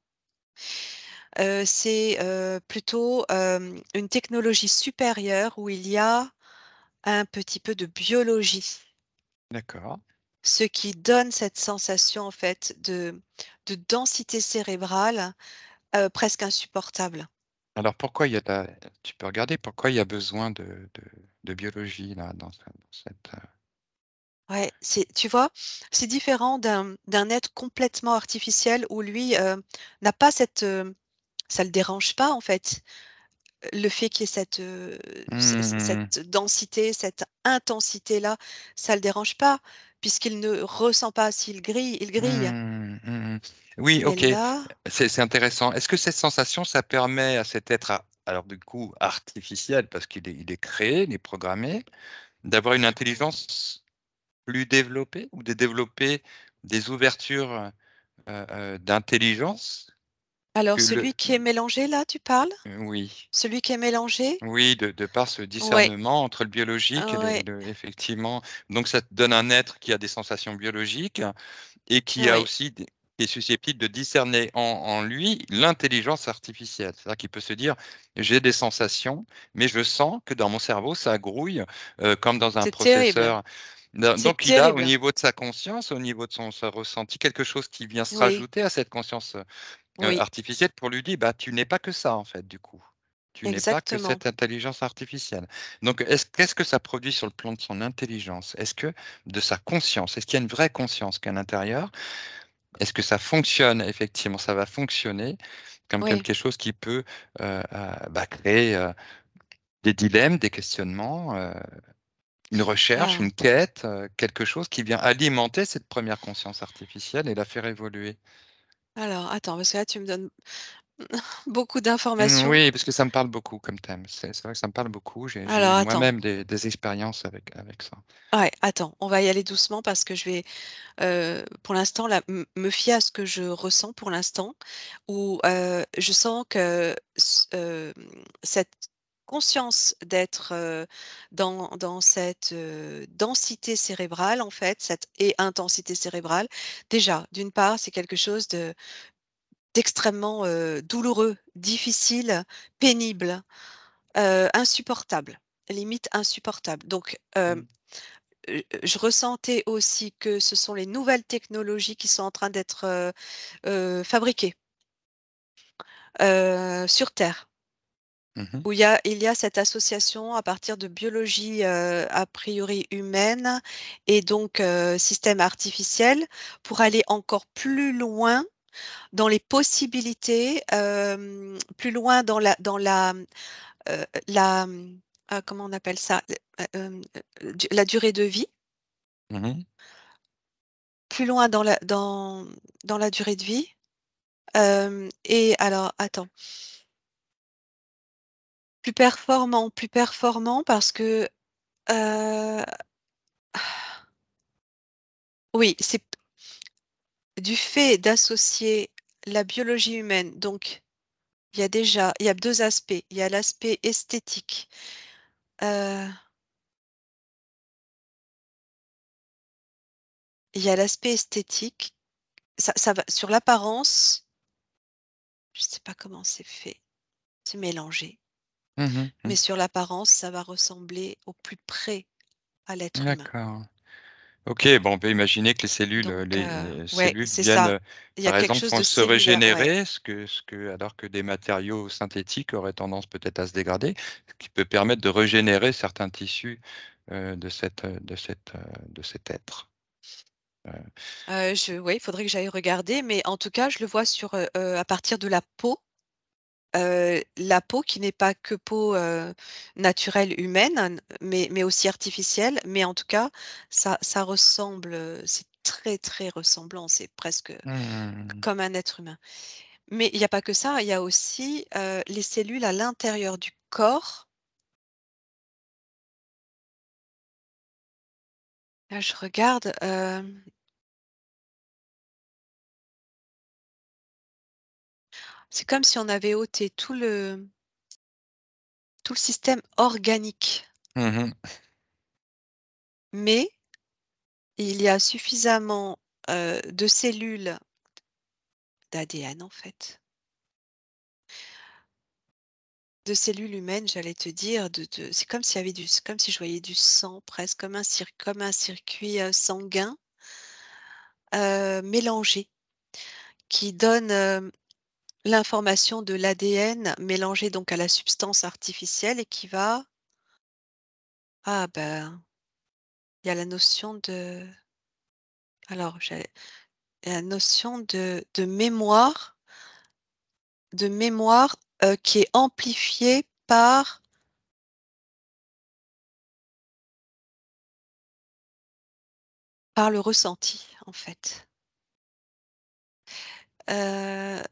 [SPEAKER 2] c'est, plutôt, une technologie supérieure où il y a un petit peu de biologie.
[SPEAKER 1] D'accord.
[SPEAKER 2] Ce qui donne cette sensation en fait de densité cérébrale, presque insupportable.
[SPEAKER 1] Alors pourquoi il y a de la tu peux regarder pourquoi il y a besoin de biologie là dans cette,
[SPEAKER 2] Ouais, c'est tu vois? C'est différent d'un être complètement artificiel où lui, n'a pas cette, ça le dérange pas en fait, le fait qu'il y ait cette,
[SPEAKER 1] mmh.
[SPEAKER 2] cette densité, cette intensité-là, ça le dérange pas puisqu'il ne ressent pas. S'il grille, il grille.
[SPEAKER 1] Mmh, mmh. Oui,
[SPEAKER 2] Mais
[SPEAKER 1] OK,
[SPEAKER 2] là
[SPEAKER 1] c'est intéressant. Est-ce que cette sensation, ça permet à cet être alors du coup artificiel, parce il est créé, il est programmé, d'avoir une intelligence plus développée ou de développer des ouvertures, d'intelligence
[SPEAKER 2] alors
[SPEAKER 1] que
[SPEAKER 2] celui qui est mélangé là, tu parles?
[SPEAKER 1] oui,
[SPEAKER 2] Celui qui est mélangé?
[SPEAKER 1] oui, de par ce
[SPEAKER 2] Ouais,
[SPEAKER 1] discernement entre le biologique et
[SPEAKER 2] ouais,
[SPEAKER 1] le effectivement, donc ça te donne un être qui a des sensations biologiques et qui a
[SPEAKER 2] ouais.
[SPEAKER 1] aussi des qui est susceptible de discerner en lui l'intelligence artificielle. C'est-à-dire qu'il peut se dire: «J'ai des sensations, mais je sens que dans mon cerveau ça grouille, comme dans un
[SPEAKER 2] C'est terrible,
[SPEAKER 1] processeur».
[SPEAKER 2] c'est
[SPEAKER 1] Donc il a au
[SPEAKER 2] terrible.
[SPEAKER 1] niveau de sa conscience, au niveau de son ressenti, quelque chose qui vient se
[SPEAKER 2] Oui,
[SPEAKER 1] rajouter à cette conscience,
[SPEAKER 2] oui,
[SPEAKER 1] artificielle pour lui dire: «Bah, tu n'es pas que ça en fait du coup. Tu n'es pas que
[SPEAKER 2] exactement.
[SPEAKER 1] cette intelligence artificielle. Donc qu'est-ce que ça produit sur le plan de son intelligence? Est-ce que de sa conscience? Est-ce qu'il y a une vraie conscience qu'à l'intérieur? Est-ce que ça fonctionne effectivement? Ça va fonctionner comme
[SPEAKER 2] Oui.
[SPEAKER 1] quelque chose qui peut, créer, des dilemmes, des questionnements, une recherche,
[SPEAKER 2] Ah,
[SPEAKER 1] une quête, quelque chose qui vient alimenter cette première conscience artificielle et la faire évoluer.
[SPEAKER 2] alors attends, parce que là, tu me donnes beaucoup d'informations.
[SPEAKER 1] Oui, parce que ça me parle beaucoup comme thème. C'est vrai que ça me parle beaucoup. J'ai eu
[SPEAKER 2] Alors attends,
[SPEAKER 1] moi-même des expériences avec ça.
[SPEAKER 2] ouais, attends, on va y aller doucement parce que je vais, pour l'instant, là, me fier à ce que je ressens pour l'instant, où, je sens que cette conscience d'être, dans cette, densité cérébrale, en fait, cette et intensité cérébrale, déjà, d'une part, c'est quelque chose d'extrêmement, douloureux, difficile, pénible, insupportable, limite insupportable. Donc,
[SPEAKER 1] Mmh.
[SPEAKER 2] je ressentais aussi que ce sont les nouvelles technologies qui sont en train d'être, fabriquées, sur Terre,
[SPEAKER 1] Mmh mh.
[SPEAKER 2] où il y a cette association à partir de biologie, a priori humaine et donc système artificiel pour aller encore plus loin dans les possibilités, plus loin la, comment on appelle ça? La durée de vie,
[SPEAKER 1] Mmh.
[SPEAKER 2] plus loin dans la durée de vie. Et alors attends, plus performant parce que, heu, oui, c'est du fait d'associer la biologie humaine, donc il y a 2 aspects. Il y a l'aspect esthétique, heu, il y a l'aspect esthétique, ça va sur l'apparence, je sais pas comment c'est fait, c'est mélangé,
[SPEAKER 1] Mmh
[SPEAKER 2] mais
[SPEAKER 1] mh.
[SPEAKER 2] sur l'apparence, ça va ressembler au plus près à l'être humain.
[SPEAKER 1] D'accord. OK, bon, on peut imaginer que
[SPEAKER 2] Donc
[SPEAKER 1] les
[SPEAKER 2] ouais,
[SPEAKER 1] cellules
[SPEAKER 2] c'est
[SPEAKER 1] viennent,
[SPEAKER 2] ça. Il y a
[SPEAKER 1] par
[SPEAKER 2] quelque
[SPEAKER 1] exemple,
[SPEAKER 2] chose
[SPEAKER 1] vont
[SPEAKER 2] de
[SPEAKER 1] se
[SPEAKER 2] cellulaire, ouais.
[SPEAKER 1] régénérer, ce que alors que des matériaux synthétiques auraient tendance peut-être à se dégrader, ce qui peut permettre de régénérer certains tissus, de cet être. Heu,
[SPEAKER 2] Il faudrait que j'aille regarder, mais en tout cas, je le vois sur, à partir de la peau qui n'est pas que peau, naturelle humaine, mais aussi artificielle, mais en tout cas, ça ressemble, c'est très, très ressemblant, c'est presque
[SPEAKER 1] mmh.
[SPEAKER 2] comme un être humain. Mais il y a pas que ça, il y a aussi, les cellules à l'intérieur du corps. Là, je regarde, c'est comme si on avait ôté tout le système organique,
[SPEAKER 1] Mmh mh.
[SPEAKER 2] mais il y a suffisamment, de cellules, d'ADN en fait, de cellules humaines, j'allais te dire, c'est comme s'il y avait c'est comme si je voyais du sang presque, comme un circuit, sanguin, mélangé, qui donne, l'information de l'ADN mélangé donc à la substance artificielle et qui va ah ben, il y a la notion de alors j'ai la notion de mémoire, qui est amplifiée par le ressenti, en fait. Heu,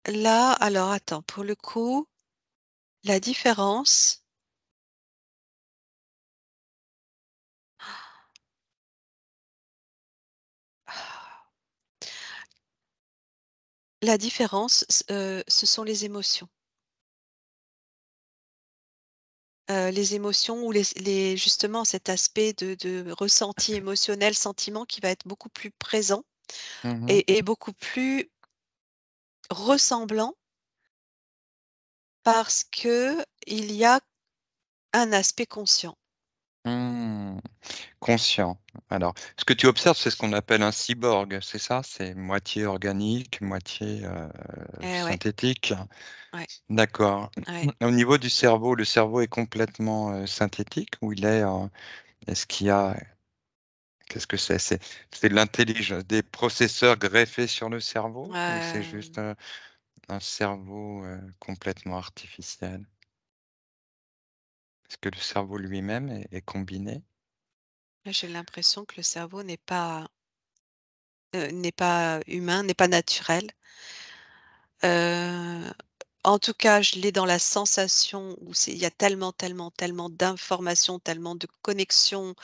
[SPEAKER 2] là, alors attends, pour le coup, la différence ce sont les émotions ou les justement cet aspect de ressenti émotionnel, sentiment qui va être beaucoup plus présent
[SPEAKER 1] Mmh.
[SPEAKER 2] et beaucoup plus ressemblant parce que il y a un aspect conscient.
[SPEAKER 1] Mmh. Conscient. Alors, ce que tu observes, c'est ce qu'on appelle un cyborg, c'est ça? C'est moitié organique, moitié,
[SPEAKER 2] Ouais,
[SPEAKER 1] synthétique?
[SPEAKER 2] ouais,
[SPEAKER 1] D'accord.
[SPEAKER 2] ouais.
[SPEAKER 1] Au niveau du cerveau, le cerveau est complètement, synthétique ou il est, est-ce qu'il y a qu'est-ce que c'est? C'est de l'intelligence des processeurs greffés sur le cerveau ou c'est juste, un cerveau, complètement artificiel? Est-ce que le cerveau lui-même est combiné?
[SPEAKER 2] J'ai l'impression que le cerveau n'est pas humain, n'est pas naturel. Heu, En tout cas, je l'ai dans la sensation où il y a tellement, tellement, tellement d'informations, tellement de connexions,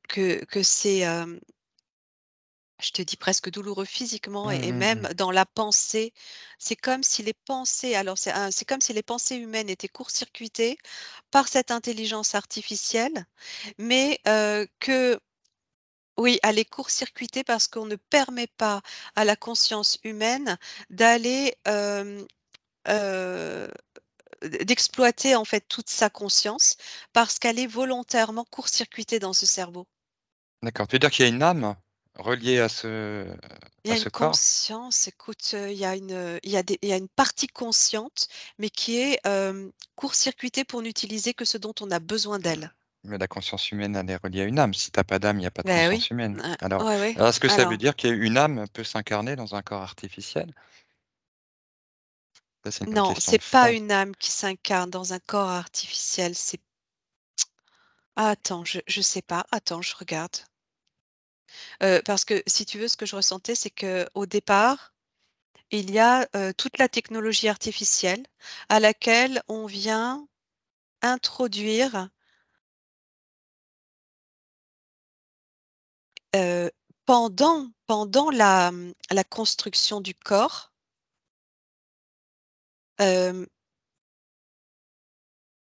[SPEAKER 2] que c'est, je te dis presque douloureux physiquement
[SPEAKER 1] Mmh,
[SPEAKER 2] et
[SPEAKER 1] mmh
[SPEAKER 2] même
[SPEAKER 1] mh.
[SPEAKER 2] dans la pensée. C'est comme si les pensées alors c'est comme si les pensées humaines étaient court-circuitées par cette intelligence artificielle, mais que oui, elle est court-circuitée parce qu'on ne permet pas à la conscience humaine d'aller, heu, d'exploiter en fait toute sa conscience parce qu'elle est volontairement court-circuitée dans ce cerveau.
[SPEAKER 1] D'accord, tu veux dire qu'il y a une âme reliée
[SPEAKER 2] Il y
[SPEAKER 1] à
[SPEAKER 2] a une
[SPEAKER 1] ce corps?
[SPEAKER 2] conscience, écoute, il y a une partie consciente, mais qui est, court-circuitée pour n'utiliser que ce dont on a besoin d'elle.
[SPEAKER 1] Mais la conscience humaine, elle est reliée à une âme. Si tu as pas d'âme, il y a pas de
[SPEAKER 2] Ben oui,
[SPEAKER 1] conscience humaine.
[SPEAKER 2] ouais, ouais.
[SPEAKER 1] Alors est-ce que ça veut
[SPEAKER 2] Alors
[SPEAKER 1] dire qu'une âme peut s'incarner dans un corps artificiel? Ça, c'est une
[SPEAKER 2] non,
[SPEAKER 1] question de
[SPEAKER 2] c'est pas
[SPEAKER 1] fond.
[SPEAKER 2] une âme qui s'incarne dans un corps artificiel, c'est attends, je sais pas, attends, je regarde. Parce que si tu veux, ce que je ressentais, c'est que au départ, il y a, toute la technologie artificielle à laquelle on vient introduire, heu, pendant la construction du corps, hem,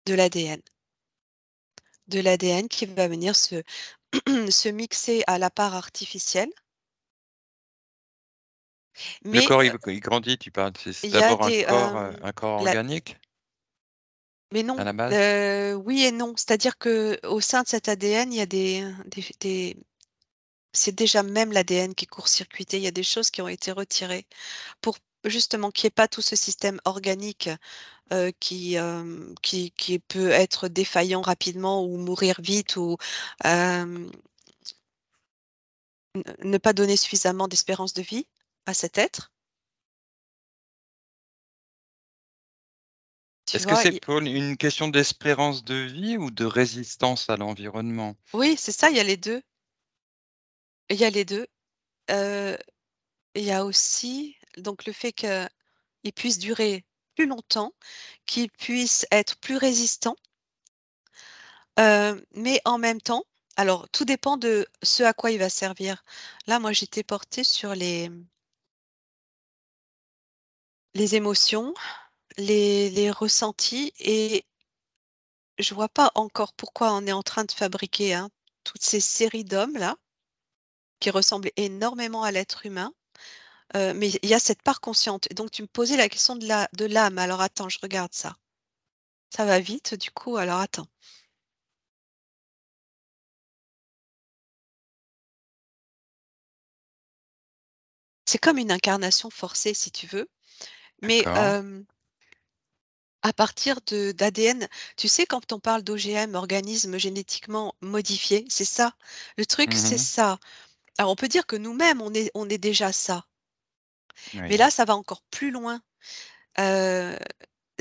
[SPEAKER 2] de l'ADN. De l'ADN qui va venir se se mixer à la part artificielle,
[SPEAKER 1] Le
[SPEAKER 2] mais
[SPEAKER 1] corps, il grandit, tu parles, c'est
[SPEAKER 2] il y a
[SPEAKER 1] d'abord
[SPEAKER 2] des,
[SPEAKER 1] un corps
[SPEAKER 2] la
[SPEAKER 1] organique,
[SPEAKER 2] mais
[SPEAKER 1] à
[SPEAKER 2] non,
[SPEAKER 1] la base?
[SPEAKER 2] oui et non. C'est-à-dire que au sein de cet ADN, il y a des c'est déjà même l'ADN qui est court-circuité. Il y a des choses qui ont été retirées pour justement qu'il y ait pas tout ce système organique, qui peut être défaillant rapidement ou mourir vite ou, hem, ne pas donner suffisamment d'espérance de vie à cet être, tu
[SPEAKER 1] Est-ce que
[SPEAKER 2] vois?
[SPEAKER 1] c'est pour une question d'espérance de vie ou de résistance à l'environnement?
[SPEAKER 2] Oui, c'est ça, il y a les 2. Il y a les 2. Heu, il y a aussi donc le fait qu'il puisse durer plus longtemps, qu'il puisse être plus résistant, mais en même temps alors tout dépend de ce à quoi il va servir. Là, moi, j'étais portée sur les émotions, les ressentis et je vois pas encore pourquoi on est en train de fabriquer, hein, toutes ces séries d'hommes là, qui ressemblent énormément à l'être humain. Mais il y a cette part consciente et donc tu me posais la question de l'âme. Alors attends, je regarde ça. Ça va vite du coup, alors attends. C'est comme une incarnation forcée si tu veux, mais
[SPEAKER 1] D'accord.
[SPEAKER 2] à partir de d'ADN, tu sais quand on parle d'OGM, organismes génétiquement modifiés, c'est ça. Le truc, c'est
[SPEAKER 1] Mmh.
[SPEAKER 2] ça. Alors on peut dire que nous-mêmes, on est déjà ça, mais
[SPEAKER 1] Oui,
[SPEAKER 2] là, ça va encore plus loin. Heu,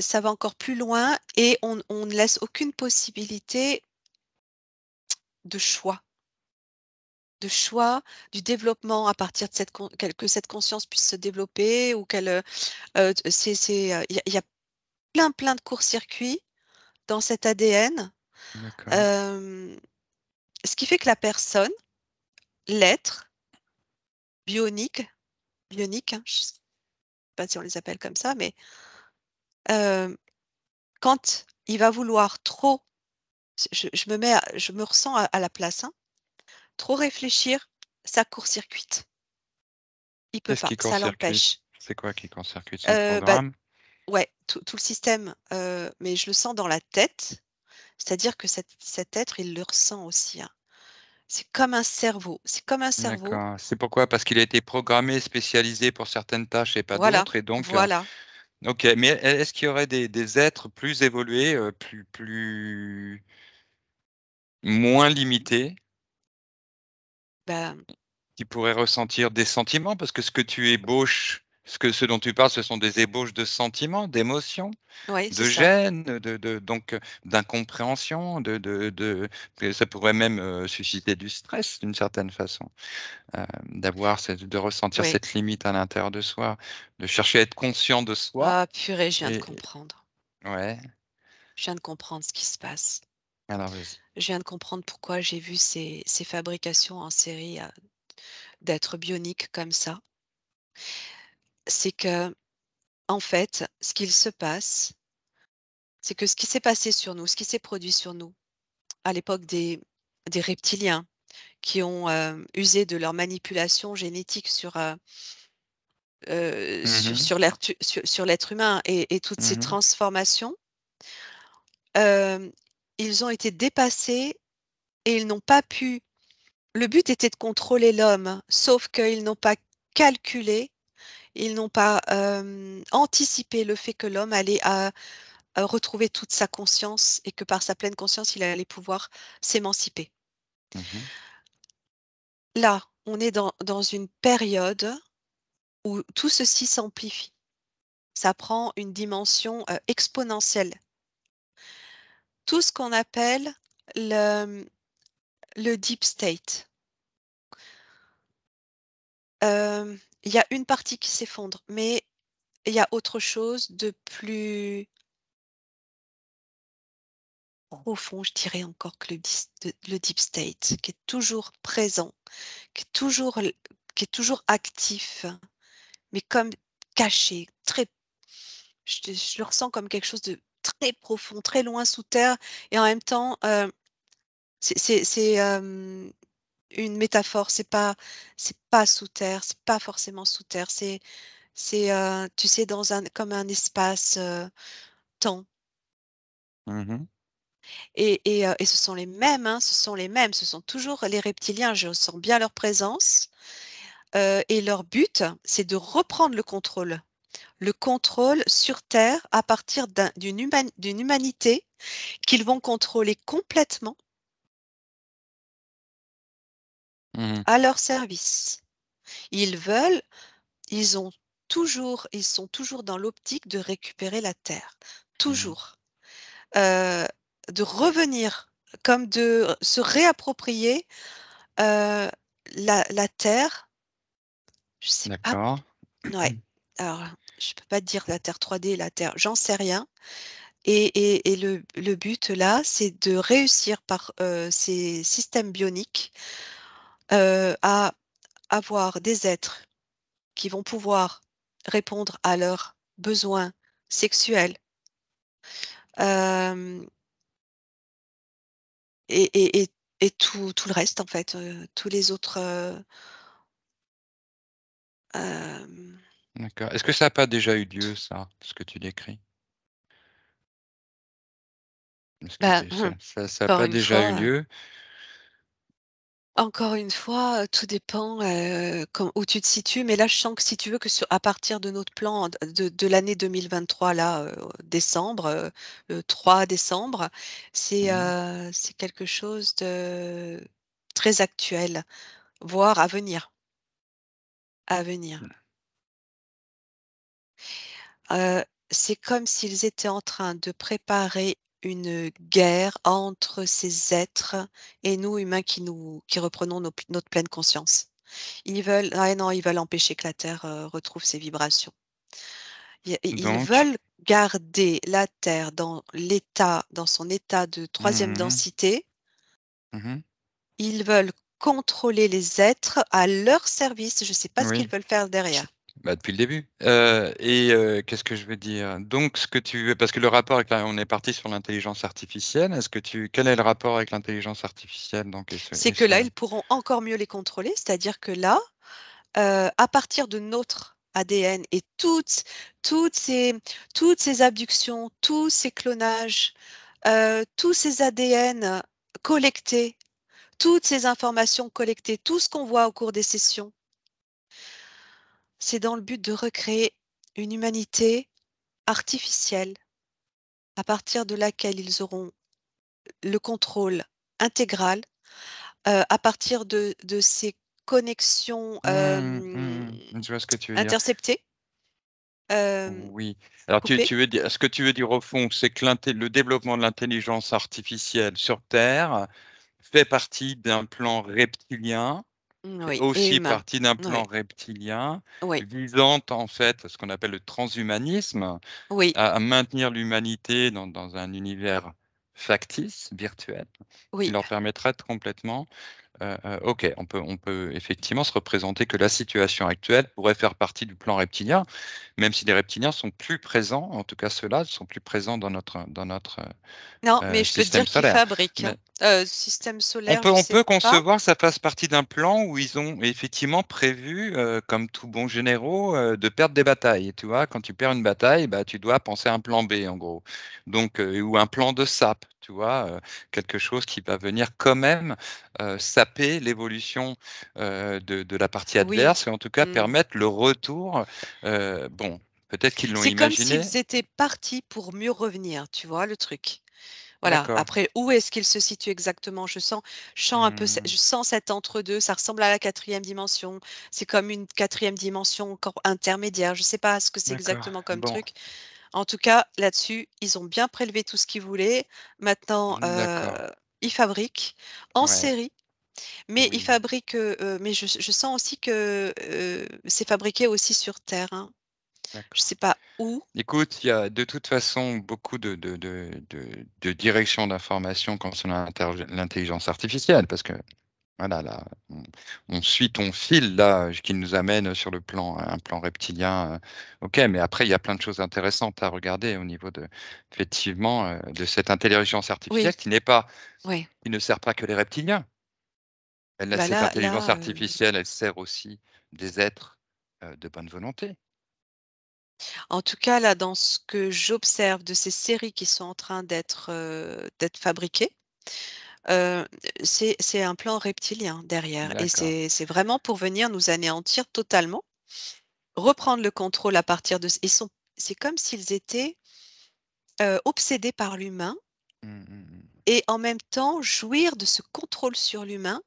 [SPEAKER 2] Ça va encore plus loin et on ne laisse aucune possibilité de choix. De choix, du développement à partir de cette que cette conscience puisse se développer ou qu'elle, il y a plein, plein de court-circuits dans cet ADN,
[SPEAKER 1] d'accord.
[SPEAKER 2] hem, ce qui fait que la personne, l'être bionique bionique, hein, je sais pas si on les appelle comme ça, mais, hem, quand il va vouloir trop je me ressens à la place, hein, trop réfléchir, ça court-circuite. Il peut
[SPEAKER 1] Qu'est-ce
[SPEAKER 2] pas,
[SPEAKER 1] qui
[SPEAKER 2] ça
[SPEAKER 1] court-circuite?
[SPEAKER 2] l'empêche.
[SPEAKER 1] C'est quoi qui court-circuite? Son
[SPEAKER 2] Bah
[SPEAKER 1] programme?
[SPEAKER 2] ouais, tout le système, mais je le sens dans la tête, C'est-à-dire que cet être, il le ressent aussi, hein. C'est comme un cerveau, c'est comme un cerveau.
[SPEAKER 1] D'accord. C'est pourquoi? Parce qu'il a été programmé, spécialisé pour certaines tâches et pas
[SPEAKER 2] Voilà,
[SPEAKER 1] d'autres et donc,
[SPEAKER 2] voilà.
[SPEAKER 1] OK, mais est-ce qu'il y aurait des êtres plus évolués, plus moins limités,
[SPEAKER 2] Ben,
[SPEAKER 1] qui pourraient ressentir des sentiments? Parce que ce dont tu parles, ce sont des ébauches de sentiments, d'émotions,
[SPEAKER 2] oui, c'est
[SPEAKER 1] de
[SPEAKER 2] ça.
[SPEAKER 1] gêne, d'incompréhension, que ça pourrait même, susciter du stress d'une certaine façon, de ressentir
[SPEAKER 2] Oui.
[SPEAKER 1] cette limite à l'intérieur de soi, de chercher à être conscient de soi
[SPEAKER 2] Ah purée, je viens de
[SPEAKER 1] et
[SPEAKER 2] comprendre.
[SPEAKER 1] ouais,
[SPEAKER 2] Je viens de comprendre ce qui se passe.
[SPEAKER 1] alors vas-y.
[SPEAKER 2] Je viens de comprendre pourquoi j'ai vu ces fabrications en série, d'êtres bioniques comme ça. C'est que, en fait, ce qu'il se passe, c'est que ce qui s'est passé sur nous, ce qui s'est produit sur nous, à l'époque des reptiliens qui ont, usé de leur manipulation génétique
[SPEAKER 1] Mmh mh.
[SPEAKER 2] sur l'être humain et toutes ces
[SPEAKER 1] Mmh.
[SPEAKER 2] transformations, hem, ils ont été dépassés et ils n'ont pas pu. Le but était de contrôler l'homme, sauf qu'ils n'ont pas calculé, ils n'ont pas, anticipé le fait que l'homme allait retrouver toute sa conscience et que par sa pleine conscience, il allait pouvoir s'émanciper.
[SPEAKER 1] Mmh.
[SPEAKER 2] Là, on est dans une période où tout ceci s'amplifie. Ça prend une dimension, exponentielle. Tout ce qu'on appelle le, le deep state. Il y a une partie qui s'effondre, mais il y a autre chose de plus profond, je dirais encore que le deep state, qui est toujours présent, qui est toujours l qui est toujours actif, mais comme caché, très je le ressens comme quelque chose de très profond, très loin sous terre et en même temps, c'est une métaphore, c'est pas sous terre, c'est pas forcément sous terre, tu sais, dans un comme un espace, temps
[SPEAKER 1] Mmh.
[SPEAKER 2] et ce sont les mêmes, hein, ce sont les mêmes, ce sont toujours les reptiliens, je sens bien leur présence, et leur but, c'est de reprendre le contrôle. Le contrôle sur terre à partir d'une humanité qu'ils vont contrôler complètement
[SPEAKER 1] Mmh.
[SPEAKER 2] à leur service. Ils veulent ils sont toujours dans l'optique de récupérer la terre,
[SPEAKER 1] Mmh.
[SPEAKER 2] toujours. Heu, de revenir, comme de se réapproprier, heu, la terre, je sais pas,
[SPEAKER 1] D'accord.
[SPEAKER 2] ouais, alors je peux pas te dire la terre 3D, la terre, j'en sais rien et le but là, c'est de réussir par, ces systèmes bioniques, à avoir des êtres qui vont pouvoir répondre à leurs besoins sexuels, hem et et et et tout le reste en fait, tous les autres, hem,
[SPEAKER 1] D'accord. Est-ce que ça a pas déjà eu lieu ça, ce que tu décris? Est-ce que
[SPEAKER 2] bah,
[SPEAKER 1] tu ça a
[SPEAKER 2] encore
[SPEAKER 1] pas
[SPEAKER 2] une
[SPEAKER 1] déjà eu
[SPEAKER 2] fois,
[SPEAKER 1] lieu?
[SPEAKER 2] tout dépend, où tu te situes, mais là, je sens que si tu veux que à partir de notre plan de l'année 2023 là, décembre, le 3 décembre,
[SPEAKER 1] Mmh.
[SPEAKER 2] c'est quelque chose de très actuel, voire à venir, à venir. Heu, c'est comme s'ils étaient en train de préparer une guerre entre ces êtres et nous humains qui reprenons notre pleine conscience. Ils veulent ah non, ils veulent empêcher que la Terre, retrouve ses vibrations. Ils
[SPEAKER 1] Donc
[SPEAKER 2] veulent garder la Terre dans son état de troisième
[SPEAKER 1] mmh mh.
[SPEAKER 2] densité.
[SPEAKER 1] Mmh.
[SPEAKER 2] Ils veulent contrôler les êtres à leur service. Je ne sais pas ce qu'ils
[SPEAKER 1] Oui,
[SPEAKER 2] veulent faire derrière.
[SPEAKER 1] bah, depuis le début, qu'est-ce que je veux dire? Donc ce que tu veux parce que le rapport avec la on est parti sur l'intelligence artificielle. Quel est le rapport avec l'intelligence artificielle donc
[SPEAKER 2] C'est
[SPEAKER 1] et
[SPEAKER 2] que
[SPEAKER 1] ce
[SPEAKER 2] là, ils pourront encore mieux les contrôler, c'est-à-dire que là, à partir de notre ADN et toutes ces toutes ces abductions, tous ces clonages, tous ces ADN collectés, toutes ces informations collectées, tout ce qu'on voit au cours des sessions, c'est dans le but de recréer une humanité artificielle à partir de laquelle ils auront le contrôle intégral, à partir de ces connexions,
[SPEAKER 1] Je vois ce que tu veux dire.
[SPEAKER 2] interceptées, hem,
[SPEAKER 1] Oui. Alors
[SPEAKER 2] coupées.
[SPEAKER 1] tu veux dire ce que tu veux dire au fond, c'est que le développement de l'intelligence artificielle sur Terre fait partie d'un plan reptilien, fait
[SPEAKER 2] Oui, et
[SPEAKER 1] aussi
[SPEAKER 2] humain.
[SPEAKER 1] partie d'un
[SPEAKER 2] Oui,
[SPEAKER 1] plan reptilien
[SPEAKER 2] oui,
[SPEAKER 1] visant en fait ce qu'on appelle le transhumanisme,
[SPEAKER 2] oui,
[SPEAKER 1] à maintenir l'humanité dans un univers factice, virtuel, qui
[SPEAKER 2] oui.
[SPEAKER 1] leur permettrait de complètement OK, on peut effectivement se représenter que la situation actuelle pourrait faire partie du plan reptilien, même si les reptiliens sont plus présents, en tout cas ceux-là sont plus présents dans notre
[SPEAKER 2] Non, mais je peux te
[SPEAKER 1] système
[SPEAKER 2] dire qu'ils
[SPEAKER 1] solaire.
[SPEAKER 2] fabriquent,
[SPEAKER 1] Mais
[SPEAKER 2] hein. Système
[SPEAKER 1] on
[SPEAKER 2] solaire,
[SPEAKER 1] peut
[SPEAKER 2] je
[SPEAKER 1] on
[SPEAKER 2] sais
[SPEAKER 1] peut
[SPEAKER 2] pas.
[SPEAKER 1] concevoir que ça fasse partie d'un plan où ils ont effectivement prévu, comme tout bon généraux, de perdre des batailles. Tu vois? Quand tu perds une bataille, bah, tu dois penser à un plan B en gros. Donc ou un plan de sape, tu vois? Quelque chose qui va venir quand même, saper l'évolution, de la partie
[SPEAKER 2] Oui.
[SPEAKER 1] adverse et en tout cas
[SPEAKER 2] Mmh.
[SPEAKER 1] permettre le retour, bon, peut-être qu'ils l'ont
[SPEAKER 2] C'est comme
[SPEAKER 1] imaginé.
[SPEAKER 2] s'ils étaient partis pour mieux revenir, tu vois le truc? Voilà,
[SPEAKER 1] D'accord.
[SPEAKER 2] après où est-ce qu'ils se situent exactement? Je sens un peu ce
[SPEAKER 1] Mmh,
[SPEAKER 2] je sens cet entre-deux, ça ressemble à la quatrième dimension. C'est comme une quatrième dimension encore intermédiaire, je sais pas ce que c'est
[SPEAKER 1] d'accord.
[SPEAKER 2] exactement comme
[SPEAKER 1] Bon,
[SPEAKER 2] truc. En tout cas, là-dessus, ils ont bien prélevé tout ce qu'ils voulaient. Maintenant,
[SPEAKER 1] d'accord.
[SPEAKER 2] ils fabriquent en
[SPEAKER 1] Ouais,
[SPEAKER 2] série, mais ils
[SPEAKER 1] oui.
[SPEAKER 2] fabriquent, mais je sens aussi que, c'est fabriqué aussi sur terre, hein. Je
[SPEAKER 1] D'accord.
[SPEAKER 2] sais pas où.
[SPEAKER 1] Écoute, il y a de toute façon beaucoup de directions d'information concernant l'intelligence artificielle parce que voilà, là, on suit ton fil là, qui nous amène sur le plan un plan reptilien, OK, mais après il y a plein de choses intéressantes à regarder au niveau de effectivement, de cette intelligence
[SPEAKER 2] Oui,
[SPEAKER 1] artificielle
[SPEAKER 2] oui.
[SPEAKER 1] qui ne sert pas que les reptiliens.
[SPEAKER 2] Bah,
[SPEAKER 1] Cette intelligence
[SPEAKER 2] là,
[SPEAKER 1] artificielle, elle sert aussi des êtres, de bonne volonté.
[SPEAKER 2] en tout cas, là, dans ce que j'observe de ces séries qui sont en train d'être fabriquées, heu, c'est un plan reptilien derrière et
[SPEAKER 1] D'accord,
[SPEAKER 2] c'est vraiment pour venir nous anéantir totalement, reprendre le contrôle à partir de c'est comme s'ils étaient, obsédés par l'humain
[SPEAKER 1] mmh, mmh mh.
[SPEAKER 2] et en même temps jouir de ce contrôle sur l'humain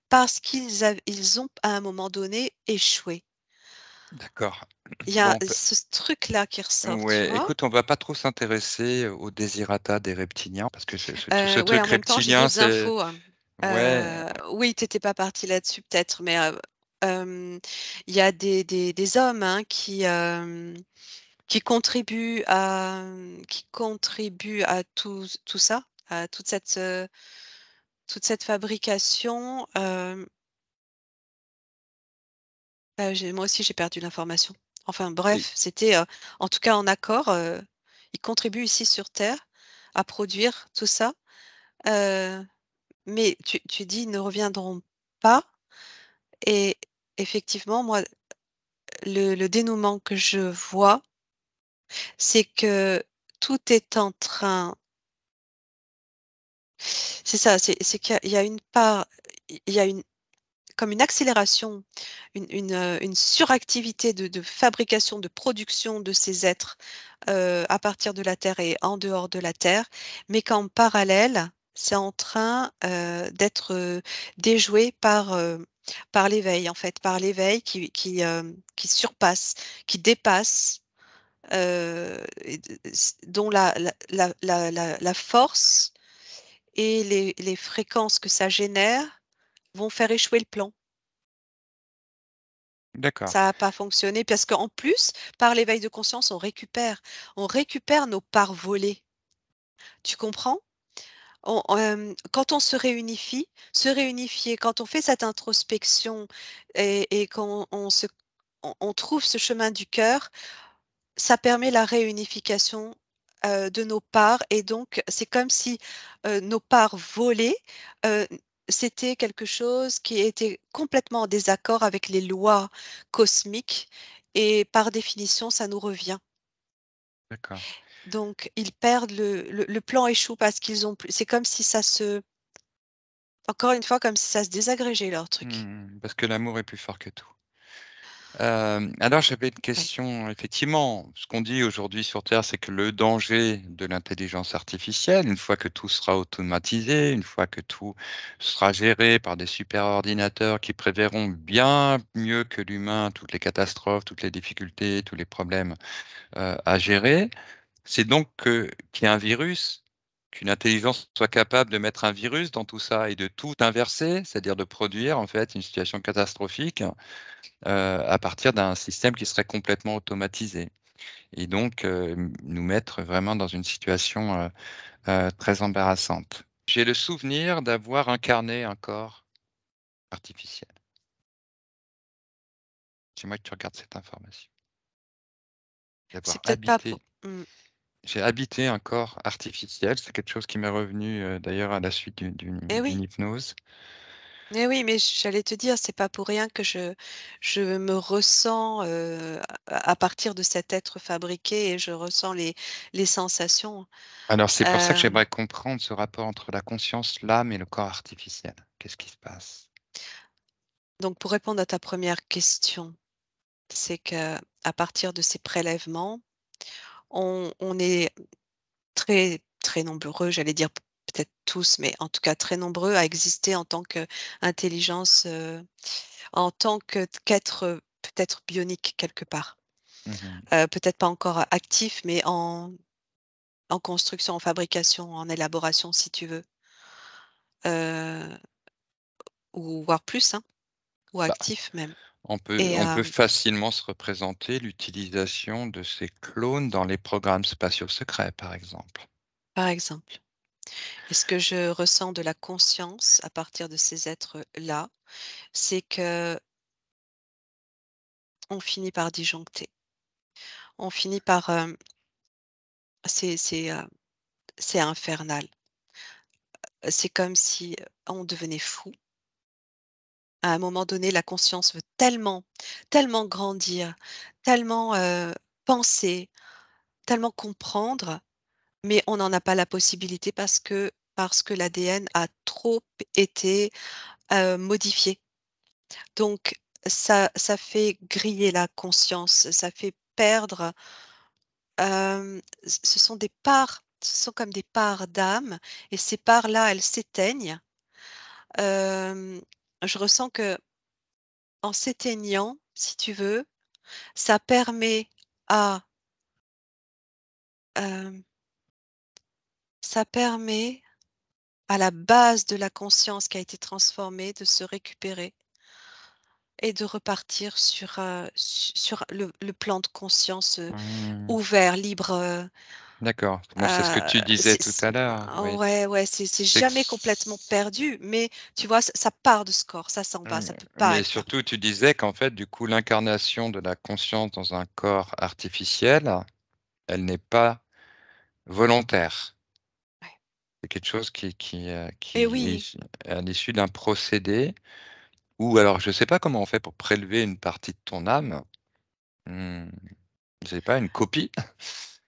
[SPEAKER 2] parce ils ont à un moment donné échoué.
[SPEAKER 1] D'accord.
[SPEAKER 2] Il y a
[SPEAKER 1] Bon,
[SPEAKER 2] ce truc-là qui ressort, tu
[SPEAKER 1] ouais,
[SPEAKER 2] vois?
[SPEAKER 1] écoute, on va pas trop s'intéresser aux désirata des reptiliens parce que ce
[SPEAKER 2] Ouais, en
[SPEAKER 1] truc
[SPEAKER 2] même temps, j'ai
[SPEAKER 1] reptilien,
[SPEAKER 2] d'autres
[SPEAKER 1] c'est
[SPEAKER 2] infos, hein.
[SPEAKER 1] ouais,
[SPEAKER 2] Oui, tu étais pas parti là-dessus peut-être, mais hem, il y a des hommes, hein, qui contribuent à tout ça, à toute cette fabrication, j'ai moi aussi j'ai perdu l'information. Enfin
[SPEAKER 1] et
[SPEAKER 2] bref, c'était, en tout cas en accord, ils contribuent ici sur terre à produire tout ça, heu, mais tu dis: «Ils ne reviendront pas» et effectivement moi, le dénouement que je vois, c'est que tout est en train c'est ça, c'est qu'il y a une part il y a une comme une accélération, une suractivité de fabrication, de production de ces êtres, à partir de la Terre et en dehors de la Terre, mais qu'en parallèle, c'est en train, d'être, déjoué par l'éveil, en fait, par l'éveil qui surpasse, qui dépasse, et d s dont la force et les fréquences que ça génère vont faire échouer le plan.
[SPEAKER 1] d'accord,
[SPEAKER 2] Ça a pas fonctionné parce qu'en plus, par l'éveil de conscience, on récupère nos parts volées. Tu comprends? Quand on se réunifier, quand on fait cette introspection et qu'on on trouve ce chemin du cœur, ça permet la réunification, de nos parts et donc c'est comme si, nos parts volées, heu, c'était quelque chose qui était complètement en désaccord avec les lois cosmiques et par définition, ça nous revient.
[SPEAKER 1] d'accord.
[SPEAKER 2] Donc ils perdent le plan échoue parce qu'ils ont plus c'est comme si ça se encore une fois, comme si ça se désagrégeait leur truc.
[SPEAKER 1] Parce que l'amour est plus fort que tout. Alors j'avais une
[SPEAKER 2] Oui,
[SPEAKER 1] question, effectivement, ce qu'on dit aujourd'hui sur terre, c'est que le danger de l'intelligence artificielle, une fois que tout sera automatisé, une fois que tout sera géré par des super ordinateurs qui préverront bien mieux que l'humain toutes les catastrophes, toutes les difficultés, tous les problèmes, à gérer, c'est donc que qu'il y ait un virus, qu'une intelligence soit capable de mettre un virus dans tout ça et de tout inverser, c'est-à-dire de produire en fait une situation catastrophique, à partir d'un système qui serait complètement automatisé et donc nous mettre vraiment dans une situation, très embarrassante. J'ai le souvenir d'avoir incarné un corps artificiel. J'aimerais que tu regardes cette information. D'avoir
[SPEAKER 2] c'est peut-être pas pour
[SPEAKER 1] habité J'ai habité un corps artificiel, c'est quelque chose qui m'est revenu, d'ailleurs à la suite
[SPEAKER 2] eh
[SPEAKER 1] d'une
[SPEAKER 2] oui,
[SPEAKER 1] hypnose.
[SPEAKER 2] eh oui, mais j'allais te dire, c'est pas pour rien que je me ressens, à partir de cet être fabriqué et je ressens les sensations.
[SPEAKER 1] Alors c'est pour ça que
[SPEAKER 2] Hem,
[SPEAKER 1] j'aimerais comprendre ce rapport entre la conscience, l'âme et le corps artificiel. Qu'est-ce qui se passe?
[SPEAKER 2] donc pour répondre à ta première question, c'est que à partir de ces prélèvements, on est très, très nombreux, j'allais dire peut-être tous, mais en tout cas très nombreux à exister en tant qu'intelligence, en tant qu'être, peut-être bionique quelque part.
[SPEAKER 1] Mmh.
[SPEAKER 2] Peut-être pas encore actif, mais en construction, en fabrication, en élaboration si tu veux, heu, ou voire plus, hein, ou
[SPEAKER 1] Bah,
[SPEAKER 2] actif même
[SPEAKER 1] on
[SPEAKER 2] et
[SPEAKER 1] on peut facilement se représenter l'utilisation de ces clones dans les programmes spatiaux secrets, par exemple.
[SPEAKER 2] par exemple, est-ce que je ressens de la conscience à partir de ces êtres-là? C'est qu'on finit par disjoncter. On finit par, c'est c'est, heu, c'est infernal. C'est comme si, on devenait fou. À un moment donné, la conscience veut tellement, tellement grandir, tellement, penser, tellement comprendre, mais on n'en a pas la possibilité parce que l'ADN a trop été, modifié. Donc ça fait griller la conscience, ça fait perdre, ce sont des parts, ce sont comme des parts d'âme et ces parts-là, elles s'éteignent. Hem, je ressens que en s'éteignant, si tu veux, ça permet à, hem, ça permet à la base de la conscience qui a été transformée de se récupérer et de repartir sur le plan de conscience,
[SPEAKER 1] Mmh.
[SPEAKER 2] ouvert, libre,
[SPEAKER 1] D'accord. Bon, c'est ce que tu disais tout à l'heure, oui.
[SPEAKER 2] ouais, ouais, c'est
[SPEAKER 1] C'est que
[SPEAKER 2] jamais complètement perdu, mais tu vois, ça part de ce corps, ça s'en va,
[SPEAKER 1] mmh,
[SPEAKER 2] ça peut pas
[SPEAKER 1] mais
[SPEAKER 2] être là.
[SPEAKER 1] surtout tu disais qu'en fait, du coup, l'incarnation de la conscience dans un corps artificiel, elle n'est pas volontaire.
[SPEAKER 2] Ouais.
[SPEAKER 1] C'est quelque chose
[SPEAKER 2] Et
[SPEAKER 1] qui est
[SPEAKER 2] oui,
[SPEAKER 1] issu à l'issue d'un procédé ou alors je sais pas comment on fait pour prélever une partie de ton âme. Mmh, je sais pas, une copie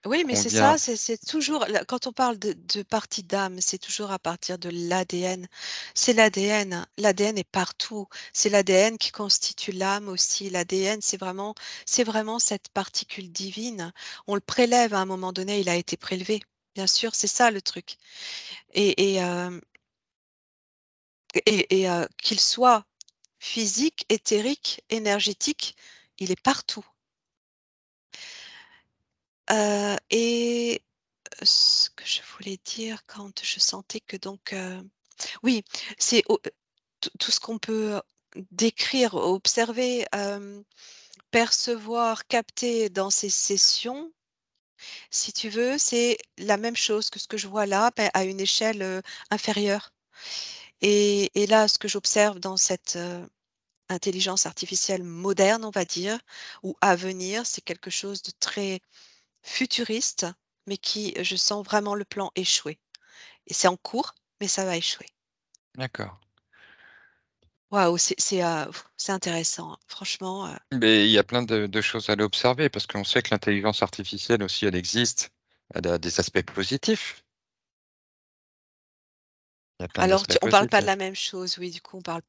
[SPEAKER 2] oui, mais
[SPEAKER 1] qu'on
[SPEAKER 2] c'est
[SPEAKER 1] vient
[SPEAKER 2] ça, c'est toujours là, quand on parle de partie d'âme, c'est toujours à partir de l'ADN. C'est l'ADN, l'ADN est partout. C'est l'ADN qui constitue l'âme aussi. L'ADN, c'est vraiment cette particule divine. On le prélève à un moment donné, il a été prélevé. Bien sûr, c'est ça le truc et qu'il soit physique, éthérique, énergétique, il est partout. Et ce que je voulais dire quand je sentais que donc, oui, c'est tout ce qu'on peut décrire, observer, percevoir, capter dans ces sessions, si tu veux, c'est la même chose que ce que je vois là, à une échelle, inférieure et là, ce que j'observe dans cette, intelligence artificielle moderne, on va dire, ou à venir, c'est quelque chose de très futuriste, mais qui, je sens vraiment le plan échouer et c'est en cours, mais ça va échouer.
[SPEAKER 1] d'accord.
[SPEAKER 2] Waouh, c'est intéressant, hein. Franchement,
[SPEAKER 1] Mais il y a plein de choses à aller observer parce qu'on sait que l'intelligence artificielle aussi, elle existe Elle a des aspects positifs. Il y a plein
[SPEAKER 2] Alors
[SPEAKER 1] d'aspects
[SPEAKER 2] tu on parle pas de la
[SPEAKER 1] positifs.
[SPEAKER 2] même chose, oui, du coup, on parle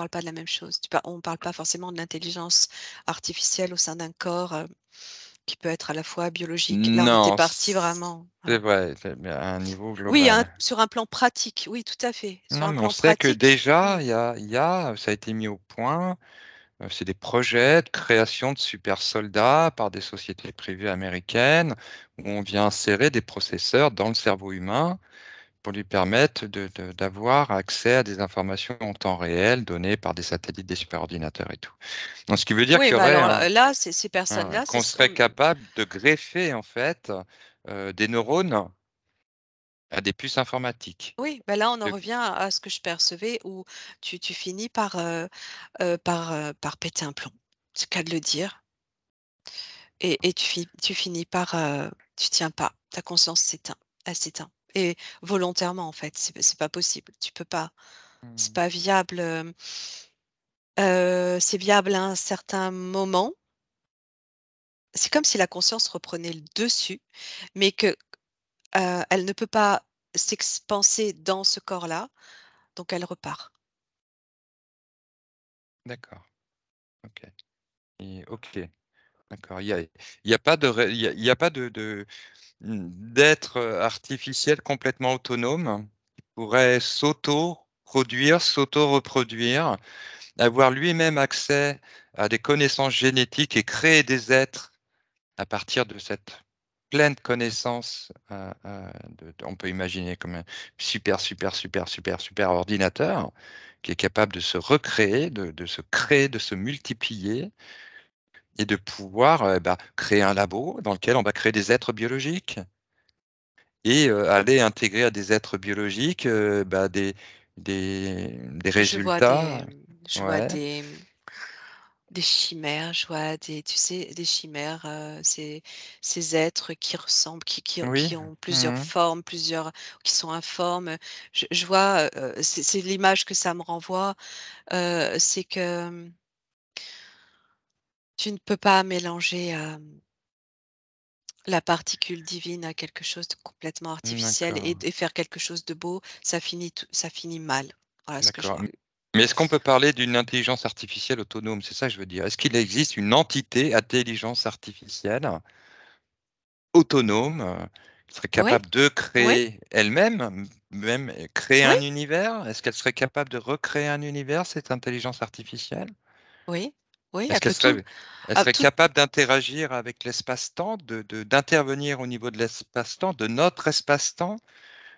[SPEAKER 2] pas de la même chose. On parle pas forcément de l'intelligence artificielle au sein d'un corps, qui peut être à la fois biologique. Là, on était
[SPEAKER 1] Non,
[SPEAKER 2] parti vraiment
[SPEAKER 1] c'est
[SPEAKER 2] voilà.
[SPEAKER 1] vrai, mais à un niveau
[SPEAKER 2] Oui,
[SPEAKER 1] global.
[SPEAKER 2] sur un plan pratique, oui, tout à fait. Sur
[SPEAKER 1] Non,
[SPEAKER 2] un
[SPEAKER 1] mais on
[SPEAKER 2] plan
[SPEAKER 1] sait que
[SPEAKER 2] pratique,
[SPEAKER 1] déjà,
[SPEAKER 2] mmh,
[SPEAKER 1] ça a été mis au point, c'est des projets de création de super soldats par des sociétés privées américaines, où on vient insérer des processeurs dans le cerveau humain pour lui permettre d'avoir accès à des informations en temps réel données par des satellites, des superordinateurs et tout. Donc ce qui veut dire
[SPEAKER 2] oui,
[SPEAKER 1] qu'il y
[SPEAKER 2] mais
[SPEAKER 1] aurait
[SPEAKER 2] alors, là, ces personnes-là, ce
[SPEAKER 1] qu'on serait
[SPEAKER 2] sont
[SPEAKER 1] capable de greffer en fait, des neurones à des puces informatiques.
[SPEAKER 2] oui, bah, là, on en
[SPEAKER 1] De
[SPEAKER 2] revient à ce que je percevais où tu finis par péter un plomb. C'est le cas de le dire et tu finis par, tu tiens pas. Ta conscience s'éteint, elle s'éteint et volontairement, en fait, c'est pas possible. Tu peux pas. C'est
[SPEAKER 1] mmh,
[SPEAKER 2] pas viable, c'est viable à un certain moment. C'est comme si la conscience reprenait le dessus, mais que, elle ne peut pas s'expanser dans ce corps-là, donc elle repart.
[SPEAKER 1] d'accord, OK OK, d'accord. Il y a pas de ré il y a pas d'être, artificiel complètement autonome, qui pourrait s'auto-produire, s'auto-reproduire, avoir lui-même accès à des connaissances génétiques et créer des êtres à partir de cette pleine connaissance, on peut imaginer comme un super, super, super, super, super ordinateur qui est capable de se recréer, de se créer, de se multiplier et de pouvoir, créer un labo dans lequel on va créer des êtres biologiques et aller intégrer à des êtres biologiques, des résultats.
[SPEAKER 2] Je vois
[SPEAKER 1] Ouais,
[SPEAKER 2] des chimères, je vois tu sais, des chimères, ces êtres qui ressemblent,
[SPEAKER 1] oui,
[SPEAKER 2] qui ont plusieurs
[SPEAKER 1] mmh
[SPEAKER 2] formes, qui sont informes. Je vois, c'est l'image que ça me renvoie, c'est que, tu ne peux pas mélanger, la particule divine à quelque chose de complètement artificiel
[SPEAKER 1] d'accord,
[SPEAKER 2] et faire quelque chose de beau, ça finit mal. Voilà ce que je
[SPEAKER 1] d'accord.
[SPEAKER 2] vois.
[SPEAKER 1] Mais est-ce qu'on peut parler d'une intelligence artificielle autonome? C'est ça que je veux dire. Est-ce qu'il existe une entité intelligence artificielle autonome, qui serait
[SPEAKER 2] Oui,
[SPEAKER 1] capable de
[SPEAKER 2] oui,
[SPEAKER 1] créer elle-même, même créer
[SPEAKER 2] oui,
[SPEAKER 1] un univers? Est-ce qu'elle serait capable de recréer un univers, cette intelligence artificielle?
[SPEAKER 2] oui, oui,
[SPEAKER 1] Est-ce elle
[SPEAKER 2] ah,
[SPEAKER 1] serait
[SPEAKER 2] tout
[SPEAKER 1] capable d'interagir avec l'espace-temps, d'intervenir au niveau de l'espace-temps, de notre espace-temps,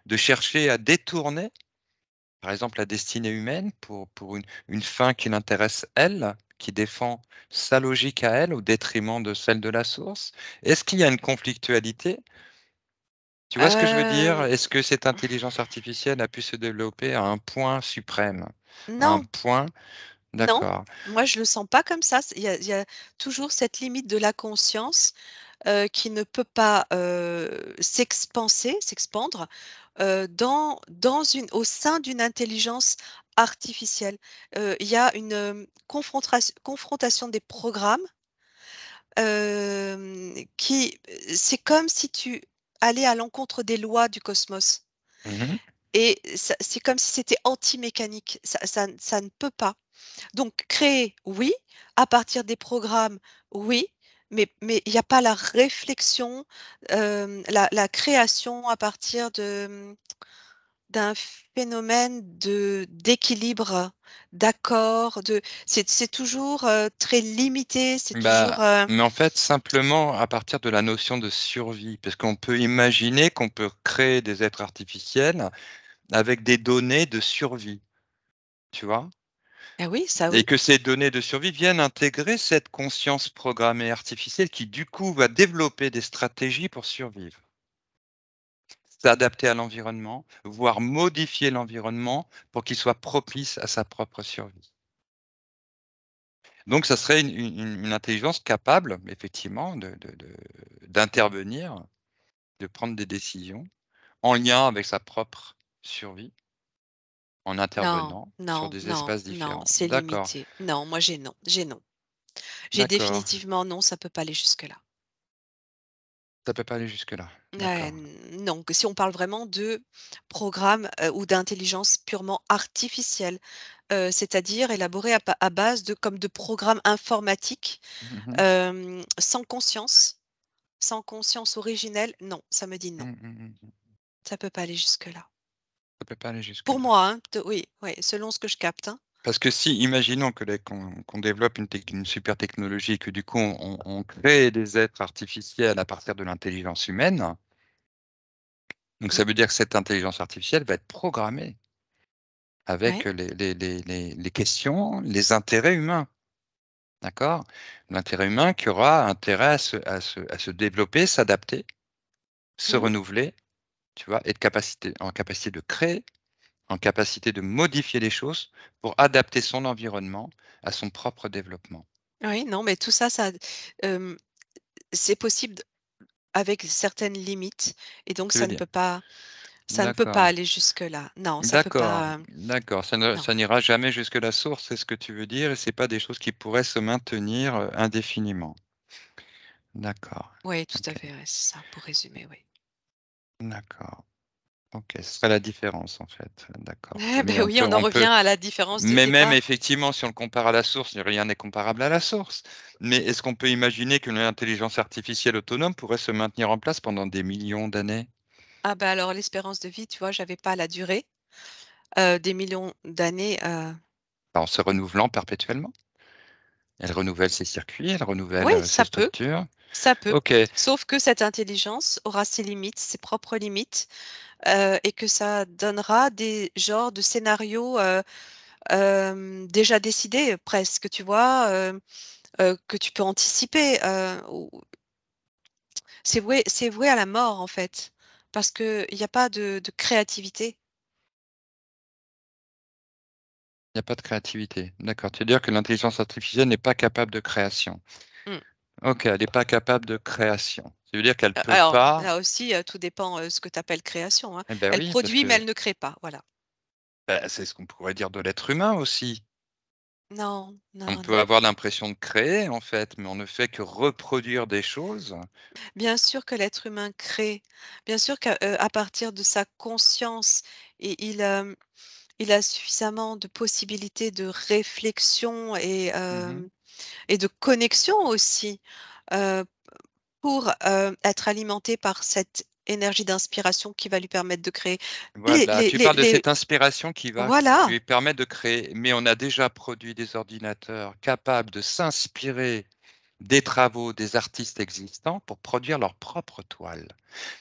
[SPEAKER 1] de chercher à détourner, par exemple, la destinée humaine pour une fin qui l'intéresse elle, qui défend sa logique à elle au détriment de celle de la source? Est-ce qu'il y a une conflictualité? Tu vois ce que je veux dire?
[SPEAKER 2] hem,
[SPEAKER 1] Est-ce que cette intelligence artificielle a pu se développer à un point suprême? À un
[SPEAKER 2] non,
[SPEAKER 1] point
[SPEAKER 2] non,
[SPEAKER 1] d'accord.
[SPEAKER 2] moi je le sens pas comme ça. Il y a toujours cette limite de la conscience, qui ne peut pas, s'expandre, au sein d'une intelligence artificielle. Il y a une, confrontation des programmes, c'est comme si tu allais à l'encontre des lois du cosmos
[SPEAKER 1] Mmh.
[SPEAKER 2] et c'est comme si c'était anti-mécanique. Ça ne peut pas. Donc créer, oui, à partir des programmes, oui, mais il y a pas la réflexion, la création à partir d'un phénomène d'équilibre, d'accord, c'est toujours, très limité, c'est toujours,
[SPEAKER 1] Mais en fait, simplement à partir de la notion de survie, parce qu'on peut imaginer qu'on peut créer des êtres artificiels avec des données de survie, tu vois?
[SPEAKER 2] ah oui, ça
[SPEAKER 1] Et
[SPEAKER 2] oui.
[SPEAKER 1] que ces données de survie viennent intégrer cette conscience programmée artificielle qui, du coup, va développer des stratégies pour survivre. S'adapter à l'environnement, voire modifier l'environnement pour qu'il soit propice à sa propre survie. Donc ça serait une intelligence capable, effectivement, d'intervenir, de prendre des décisions en lien avec sa propre survie, en
[SPEAKER 2] Non,
[SPEAKER 1] intervenant sur
[SPEAKER 2] non,
[SPEAKER 1] des
[SPEAKER 2] non,
[SPEAKER 1] espaces
[SPEAKER 2] non,
[SPEAKER 1] différents.
[SPEAKER 2] c'est
[SPEAKER 1] D'accord,
[SPEAKER 2] limité. Non, moi j'ai non, j'ai non. J'ai
[SPEAKER 1] d'accord.
[SPEAKER 2] définitivement non, ça peut pas aller jusque-là.
[SPEAKER 1] Ça peut pas aller jusque-là. D'accord.
[SPEAKER 2] Non, que si on parle vraiment de programmes, ou d'intelligence purement artificielle, c'est-à-dire élaborés à base de comme de programmes informatiques,
[SPEAKER 1] Mmh mh.
[SPEAKER 2] sans conscience originelle, non, ça me dit non.
[SPEAKER 1] Mmh mh, mmh.
[SPEAKER 2] Ça peut pas aller jusque-là.
[SPEAKER 1] Ça peut pas aller
[SPEAKER 2] Pour
[SPEAKER 1] jusque-là.
[SPEAKER 2] moi, hein, oui, oui, selon ce que je capte, hein.
[SPEAKER 1] Parce que si, imaginons que les qu'on développe une super technologie et que du coup on crée des êtres artificiels à partir de l'intelligence humaine, donc ça
[SPEAKER 2] Mmh.
[SPEAKER 1] veut dire que cette intelligence artificielle va être programmée avec
[SPEAKER 2] Ouais.
[SPEAKER 1] les questions, les intérêts humains, d'accord? L'intérêt humain qui aura intérêt à se développer, s'adapter, se
[SPEAKER 2] Mmh.
[SPEAKER 1] renouveler, tu vois? Être en capacité de créer, en capacité de modifier les choses pour adapter son environnement à son propre développement.
[SPEAKER 2] Oui, non, mais tout ça, hem, c'est possible avec certaines limites et donc
[SPEAKER 1] Tu veux dire?
[SPEAKER 2] ça ne peut pas
[SPEAKER 1] D'accord,
[SPEAKER 2] aller jusque-là. Non, ça peut
[SPEAKER 1] d'accord,
[SPEAKER 2] pas,
[SPEAKER 1] d'accord,
[SPEAKER 2] non.
[SPEAKER 1] ça n'ira jamais jusque la source, c'est ce que tu veux dire et c'est pas des choses qui pourraient se maintenir, indéfiniment. D'accord,
[SPEAKER 2] Oui, tout à
[SPEAKER 1] OK,
[SPEAKER 2] fait, ouais, c'est ça, pour résumer, oui.
[SPEAKER 1] d'accord, OK, ce serait la différence en fait, d'accord.
[SPEAKER 2] Eh
[SPEAKER 1] Mais
[SPEAKER 2] beh, oui, on en
[SPEAKER 1] on
[SPEAKER 2] revient
[SPEAKER 1] peut
[SPEAKER 2] à la différence de
[SPEAKER 1] mais même
[SPEAKER 2] départ.
[SPEAKER 1] effectivement si on le compare à la source, rien n'est comparable à la source. Mais est-ce qu'on peut imaginer que l'intelligence artificielle autonome pourrait se maintenir en place pendant des millions d'années?
[SPEAKER 2] Ah bah, alors l'espérance de vie, tu vois, j'avais pas la durée, des millions d'années,
[SPEAKER 1] En se renouvelant perpétuellement? Elle renouvelle ses circuits, elle renouvelle,
[SPEAKER 2] oui,
[SPEAKER 1] ses structures?
[SPEAKER 2] ça peut.
[SPEAKER 1] OK.
[SPEAKER 2] Sauf que cette intelligence aura ses limites, ses propres limites, et que ça donnera des genres de scénarios, déjà décidés presque, tu vois? Que tu peux anticiper, ou c'est voué à la mort, en fait, parce qu'il y a pas de créativité.
[SPEAKER 1] Il y a pas de créativité. D'accord. Tu veux dire que l'intelligence artificielle n'est pas capable de création?
[SPEAKER 2] Mmh.
[SPEAKER 1] OK, elle n'est pas capable de création. Ça veut dire qu'elle peut
[SPEAKER 2] Alors
[SPEAKER 1] pas
[SPEAKER 2] là aussi, tout dépend, ce que tu appelles création, hein.
[SPEAKER 1] eh ben
[SPEAKER 2] Elle
[SPEAKER 1] oui, parce
[SPEAKER 2] produit, mais
[SPEAKER 1] que,
[SPEAKER 2] elle ne crée pas, voilà.
[SPEAKER 1] bah, c'est ce qu'on pourrait dire de l'être humain aussi.
[SPEAKER 2] Non,
[SPEAKER 1] On
[SPEAKER 2] non,
[SPEAKER 1] peut
[SPEAKER 2] non.
[SPEAKER 1] avoir l'impression de créer en fait, mais on ne fait que reproduire des choses.
[SPEAKER 2] Bien sûr que l'être humain crée, bien sûr qu'à à partir de sa conscience et il a suffisamment de possibilités de réflexion
[SPEAKER 1] Mmh.
[SPEAKER 2] et de connexion aussi, heu, pour, être alimenté par cette énergie d'inspiration qui va lui permettre de créer.
[SPEAKER 1] Voilà, tu parles de
[SPEAKER 2] Les
[SPEAKER 1] cette inspiration qui va
[SPEAKER 2] voilà!
[SPEAKER 1] lui permettre de créer, mais on a déjà produit des ordinateurs capables de s'inspirer des travaux des artistes existants pour produire leur propre toile.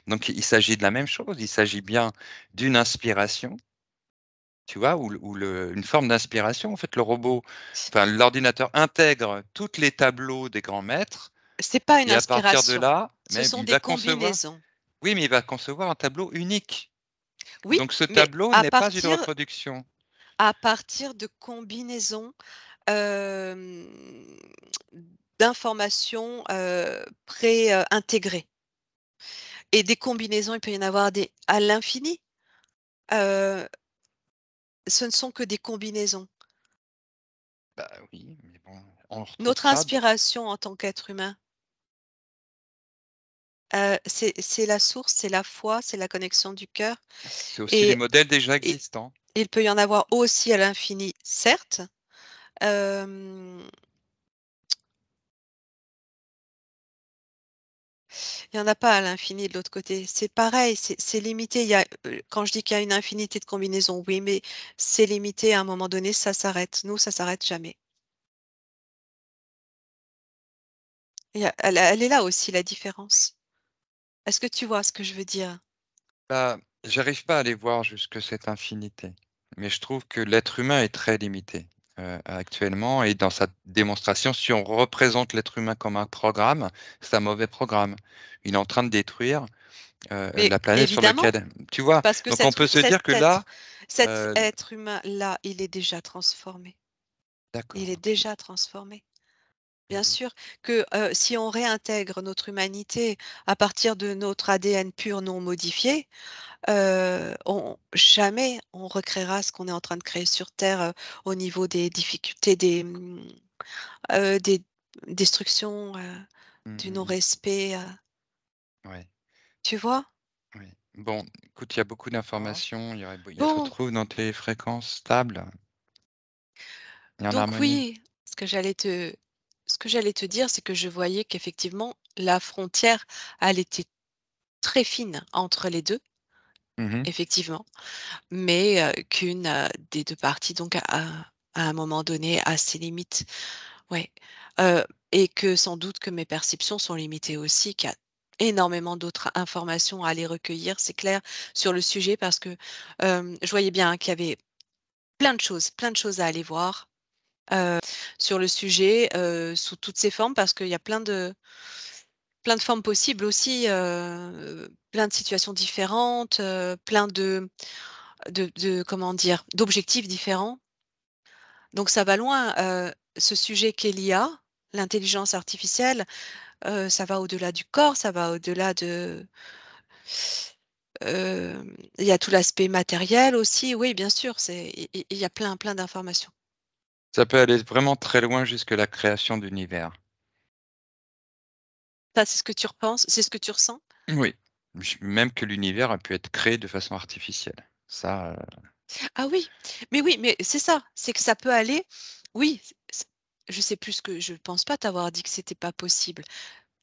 [SPEAKER 1] Donc il s'agit de la même chose, il s'agit bien d'une inspiration, tu vois? Ou une forme d'inspiration. En fait, le robot, enfin l'ordinateur intègre toutes les tableaux des grands maîtres
[SPEAKER 2] C'est pas une
[SPEAKER 1] et à partir de
[SPEAKER 2] inspiration,
[SPEAKER 1] là,
[SPEAKER 2] ce
[SPEAKER 1] même
[SPEAKER 2] sont
[SPEAKER 1] il
[SPEAKER 2] des
[SPEAKER 1] va concevoir
[SPEAKER 2] combinaisons.
[SPEAKER 1] oui, mais il va concevoir un tableau unique.
[SPEAKER 2] Oui,
[SPEAKER 1] Donc ce
[SPEAKER 2] mais
[SPEAKER 1] tableau n'est pas une reproduction.
[SPEAKER 2] à partir de combinaisons, hem, d'informations, intégrées et des combinaisons, il peut y en avoir des à l'infini. Heu, Ce ne sont que des combinaisons.
[SPEAKER 1] Bah oui, mais bon, on retrouve
[SPEAKER 2] Notre
[SPEAKER 1] ça d
[SPEAKER 2] inspiration en tant qu'être humain, c'est la source, c'est la foi, c'est la connexion du cœur
[SPEAKER 1] c'est aussi les
[SPEAKER 2] et
[SPEAKER 1] modèles déjà
[SPEAKER 2] et
[SPEAKER 1] existants.
[SPEAKER 2] il peut y en avoir aussi à l'infini, certes, hem, il y en a pas à l'infini de l'autre côté. C'est pareil, c'est limité. Il y a, quand je dis qu'il y a une infinité de combinaisons, oui, mais c'est limité à un moment donné, ça s'arrête. Nous, ça s'arrête jamais. Elle est là aussi la différence. Est-ce que tu vois ce que je veux dire?
[SPEAKER 1] Bah, j'arrive pas à aller voir jusque cette infinité, mais je trouve que l'être humain est très limité, actuellement et dans sa démonstration, si on représente l'être humain comme un programme, c'est un mauvais programme. Il est en train de détruire,
[SPEAKER 2] Mais
[SPEAKER 1] la planète sur
[SPEAKER 2] évidemment,
[SPEAKER 1] laquelle tu vois?
[SPEAKER 2] parce que
[SPEAKER 1] Donc on peut se dire que là,
[SPEAKER 2] cet
[SPEAKER 1] heu
[SPEAKER 2] être humain-là, il est déjà transformé.
[SPEAKER 1] d'accord,
[SPEAKER 2] Il est
[SPEAKER 1] OK.
[SPEAKER 2] déjà transformé.
[SPEAKER 1] Eh
[SPEAKER 2] Bien
[SPEAKER 1] oui.
[SPEAKER 2] sûr que, si on réintègre notre humanité à partir de notre ADN pur non modifié, on jamais on recréera ce qu'on est en train de créer sur terre, au niveau des difficultés, des destructions,
[SPEAKER 1] Mmh,
[SPEAKER 2] du
[SPEAKER 1] mmh mh.
[SPEAKER 2] non-respect,
[SPEAKER 1] Ouais.
[SPEAKER 2] Tu vois?
[SPEAKER 1] Oui. Bon, écoute, il y a beaucoup
[SPEAKER 2] Bon.
[SPEAKER 1] d'informations, il se
[SPEAKER 2] Bon,
[SPEAKER 1] retrouve dans tes fréquences stables et en
[SPEAKER 2] donc
[SPEAKER 1] harmonie.
[SPEAKER 2] oui, ce que j'allais te dire, c'est que je voyais qu'effectivement la frontière, elle était très fine entre les 2,
[SPEAKER 1] Mmh.
[SPEAKER 2] effectivement, mais qu'une, des 2 parties donc à un moment donné a ses limites. Ouais, et que sans doute que mes perceptions sont limitées aussi, qu'il y a énormément d'autres informations à aller recueillir, c'est clair, sur le sujet parce que, je voyais bien, qu'il y avait plein de choses à aller voir, sur le sujet, sous toutes ses formes parce qu'il y a plein de formes possibles aussi, plein de situations différentes, plein de comment dire? D'objectifs différents. Donc ça va loin, ce sujet qu'est l'IA, l'intelligence artificielle, ça va au-delà du corps, ça va au-delà de il y a tout l'aspect matériel aussi. Oui, bien sûr, c'est il y a plein d'informations.
[SPEAKER 1] Ça peut aller vraiment très loin jusque la création d'univers.
[SPEAKER 2] Ça, c'est ce que tu repenses? C'est ce que tu ressens?
[SPEAKER 1] Oui, même que l'univers a pu être créé de façon artificielle. Ça,
[SPEAKER 2] Ah oui, mais c'est ça, c'est que ça peut aller oui, c je sais plus ce que je pense pas t'avoir dit que c'était pas possible.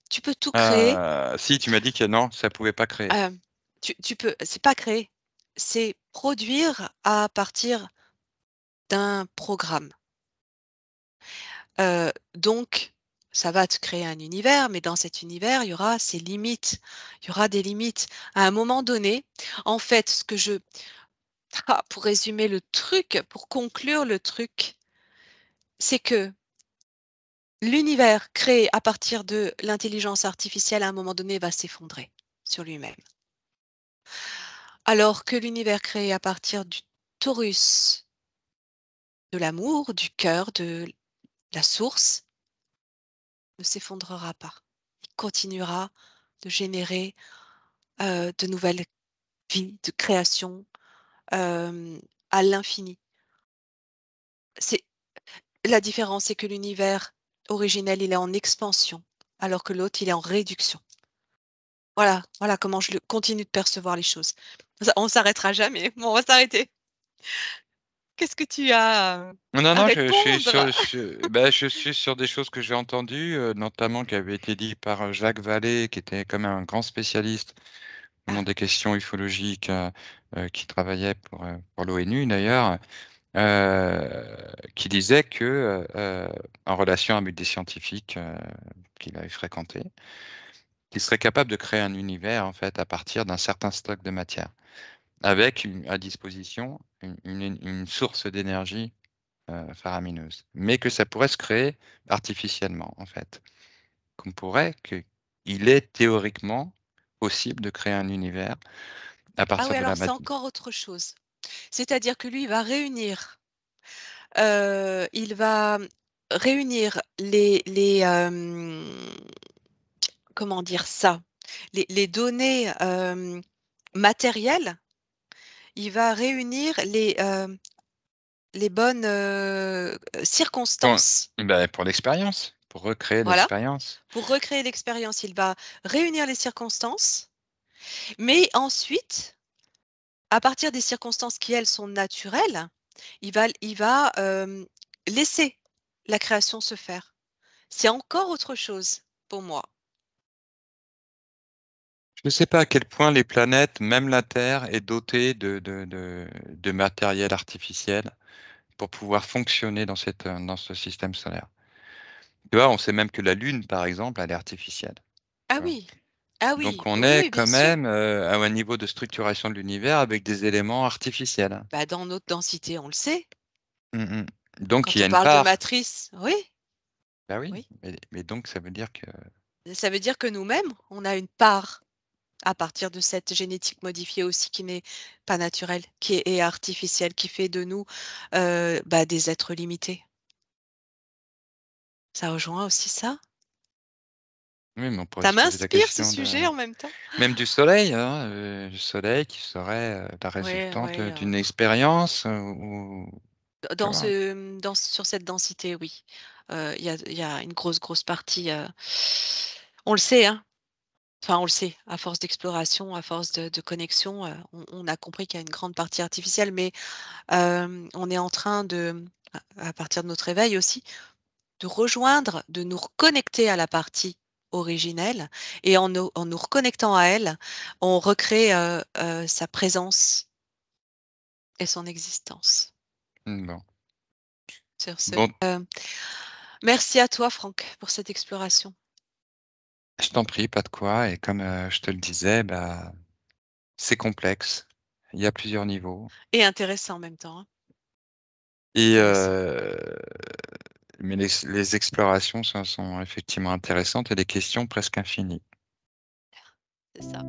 [SPEAKER 2] Tu peux tout créer,
[SPEAKER 1] si tu m'as dit que non, ça pouvait pas créer.
[SPEAKER 2] hem, tu peux c'est pas créer, c'est produire à partir d'un programme. Donc ça va te créer un univers, mais dans cet univers, il y aura ses limites. Il y aura des limites. À un moment donné, en fait, ce que je pour résumer le truc, pour conclure le truc, c'est que l'univers créé à partir de l'intelligence artificielle, à un moment donné, va s'effondrer sur lui-même. Alors que l'univers créé à partir du torus, de l'amour, du cœur, de la source, ne s'effondrera pas. Il continuera de générer, de nouvelles vies, de créations, hem, à l'infini. C'est la différence, c'est que l'univers originel, il est en expansion, alors que l'autre, il est en réduction. Voilà comment je le continue de percevoir les choses. On s'arrêtera jamais, bon, on va s'arrêter. Qu'est-ce que tu as,
[SPEAKER 1] Non, non,
[SPEAKER 2] à
[SPEAKER 1] non, je suis
[SPEAKER 2] répondre?
[SPEAKER 1] je suis sur des choses que j'ai entendues, notamment qui avaient été dites par, Jacques Vallée, qui était quand même un grand spécialiste
[SPEAKER 2] Ah,
[SPEAKER 1] dans des questions ufologiques, qui travaillait pour l'ONU d'ailleurs, qui disait que, en relation avec des scientifiques, qu'il avait fréquentés, qu'il serait capable de créer un univers, en fait, à partir d'un certain stock de matière, avec à disposition une source d'énergie faramineuse. Mais que ça pourrait se créer artificiellement, en fait. Il est théoriquement possible de créer un univers à
[SPEAKER 2] ah
[SPEAKER 1] partir
[SPEAKER 2] oui,
[SPEAKER 1] de la
[SPEAKER 2] alors c'est
[SPEAKER 1] matière.
[SPEAKER 2] encore autre chose. C'est-à-dire que lui, il va réunir, il va réunir comment dire ça? Les données, matérielles, il va réunir les bonnes, circonstances.
[SPEAKER 1] Pour l'expérience, pour recréer
[SPEAKER 2] Voilà,
[SPEAKER 1] l'expérience.
[SPEAKER 2] pour recréer l'expérience, il va réunir les circonstances, mais ensuite, à partir des circonstances qui, elles, sont naturelles, il va laisser la création se faire. C'est encore autre chose pour moi.
[SPEAKER 1] Je ne sais pas à quel point les planètes, même la Terre, est dotée de matériel artificiel pour pouvoir fonctionner dans ce système solaire. Tu vois, on sait même que la Lune, par exemple, elle est artificielle,
[SPEAKER 2] Ah
[SPEAKER 1] tu vois?
[SPEAKER 2] oui, ah
[SPEAKER 1] Donc
[SPEAKER 2] oui,
[SPEAKER 1] on
[SPEAKER 2] oui,
[SPEAKER 1] est
[SPEAKER 2] oui, bien
[SPEAKER 1] quand
[SPEAKER 2] sûr.
[SPEAKER 1] même, à un niveau de structuration de l'univers avec des éléments artificiels.
[SPEAKER 2] Bah, dans notre densité, on le sait.
[SPEAKER 1] Mmh mh. Donc il
[SPEAKER 2] Quand
[SPEAKER 1] y a
[SPEAKER 2] on
[SPEAKER 1] une
[SPEAKER 2] parle de
[SPEAKER 1] part.
[SPEAKER 2] matrice, oui,
[SPEAKER 1] Bah oui,
[SPEAKER 2] oui.
[SPEAKER 1] mais donc ça veut dire que
[SPEAKER 2] Ça veut dire que nous-mêmes, on a une part à partir de cette génétique modifiée aussi qui n'est pas naturelle, est artificielle, qui fait de nous, bah, des êtres limités. Ça rejoint aussi ça?
[SPEAKER 1] oui, mais on pourrait
[SPEAKER 2] Ça
[SPEAKER 1] se poser la
[SPEAKER 2] m'inspire ce
[SPEAKER 1] question de
[SPEAKER 2] sujet en même temps.
[SPEAKER 1] même du soleil, hein, le soleil qui serait, la
[SPEAKER 2] Ouais,
[SPEAKER 1] résultante,
[SPEAKER 2] ouais,
[SPEAKER 1] d'une expérience, ou tu
[SPEAKER 2] dans
[SPEAKER 1] vois?
[SPEAKER 2] ce, dans sur cette densité, oui. Il y a une grosse partie, on le sait, hein, Enfin, on le sait, à force d'exploration, à force de connexion, on a compris qu'il y a une grande partie artificielle, mais on est en train de, à partir de notre éveil aussi, de rejoindre, de nous reconnecter à la partie originelle et en nous reconnectant à elle, on recrée, sa présence et son existence.
[SPEAKER 1] Bon.
[SPEAKER 2] Sur ce,
[SPEAKER 1] Bon,
[SPEAKER 2] merci à toi Franck pour cette exploration
[SPEAKER 1] je t'en prie, pas de quoi et comme, je te le disais, bah, c'est complexe. Il y a plusieurs niveaux
[SPEAKER 2] et intéressant en même temps, hein.
[SPEAKER 1] et
[SPEAKER 2] Intéressant,
[SPEAKER 1] mais les explorations sont effectivement intéressantes et des questions presque infinies.
[SPEAKER 2] c'est ça.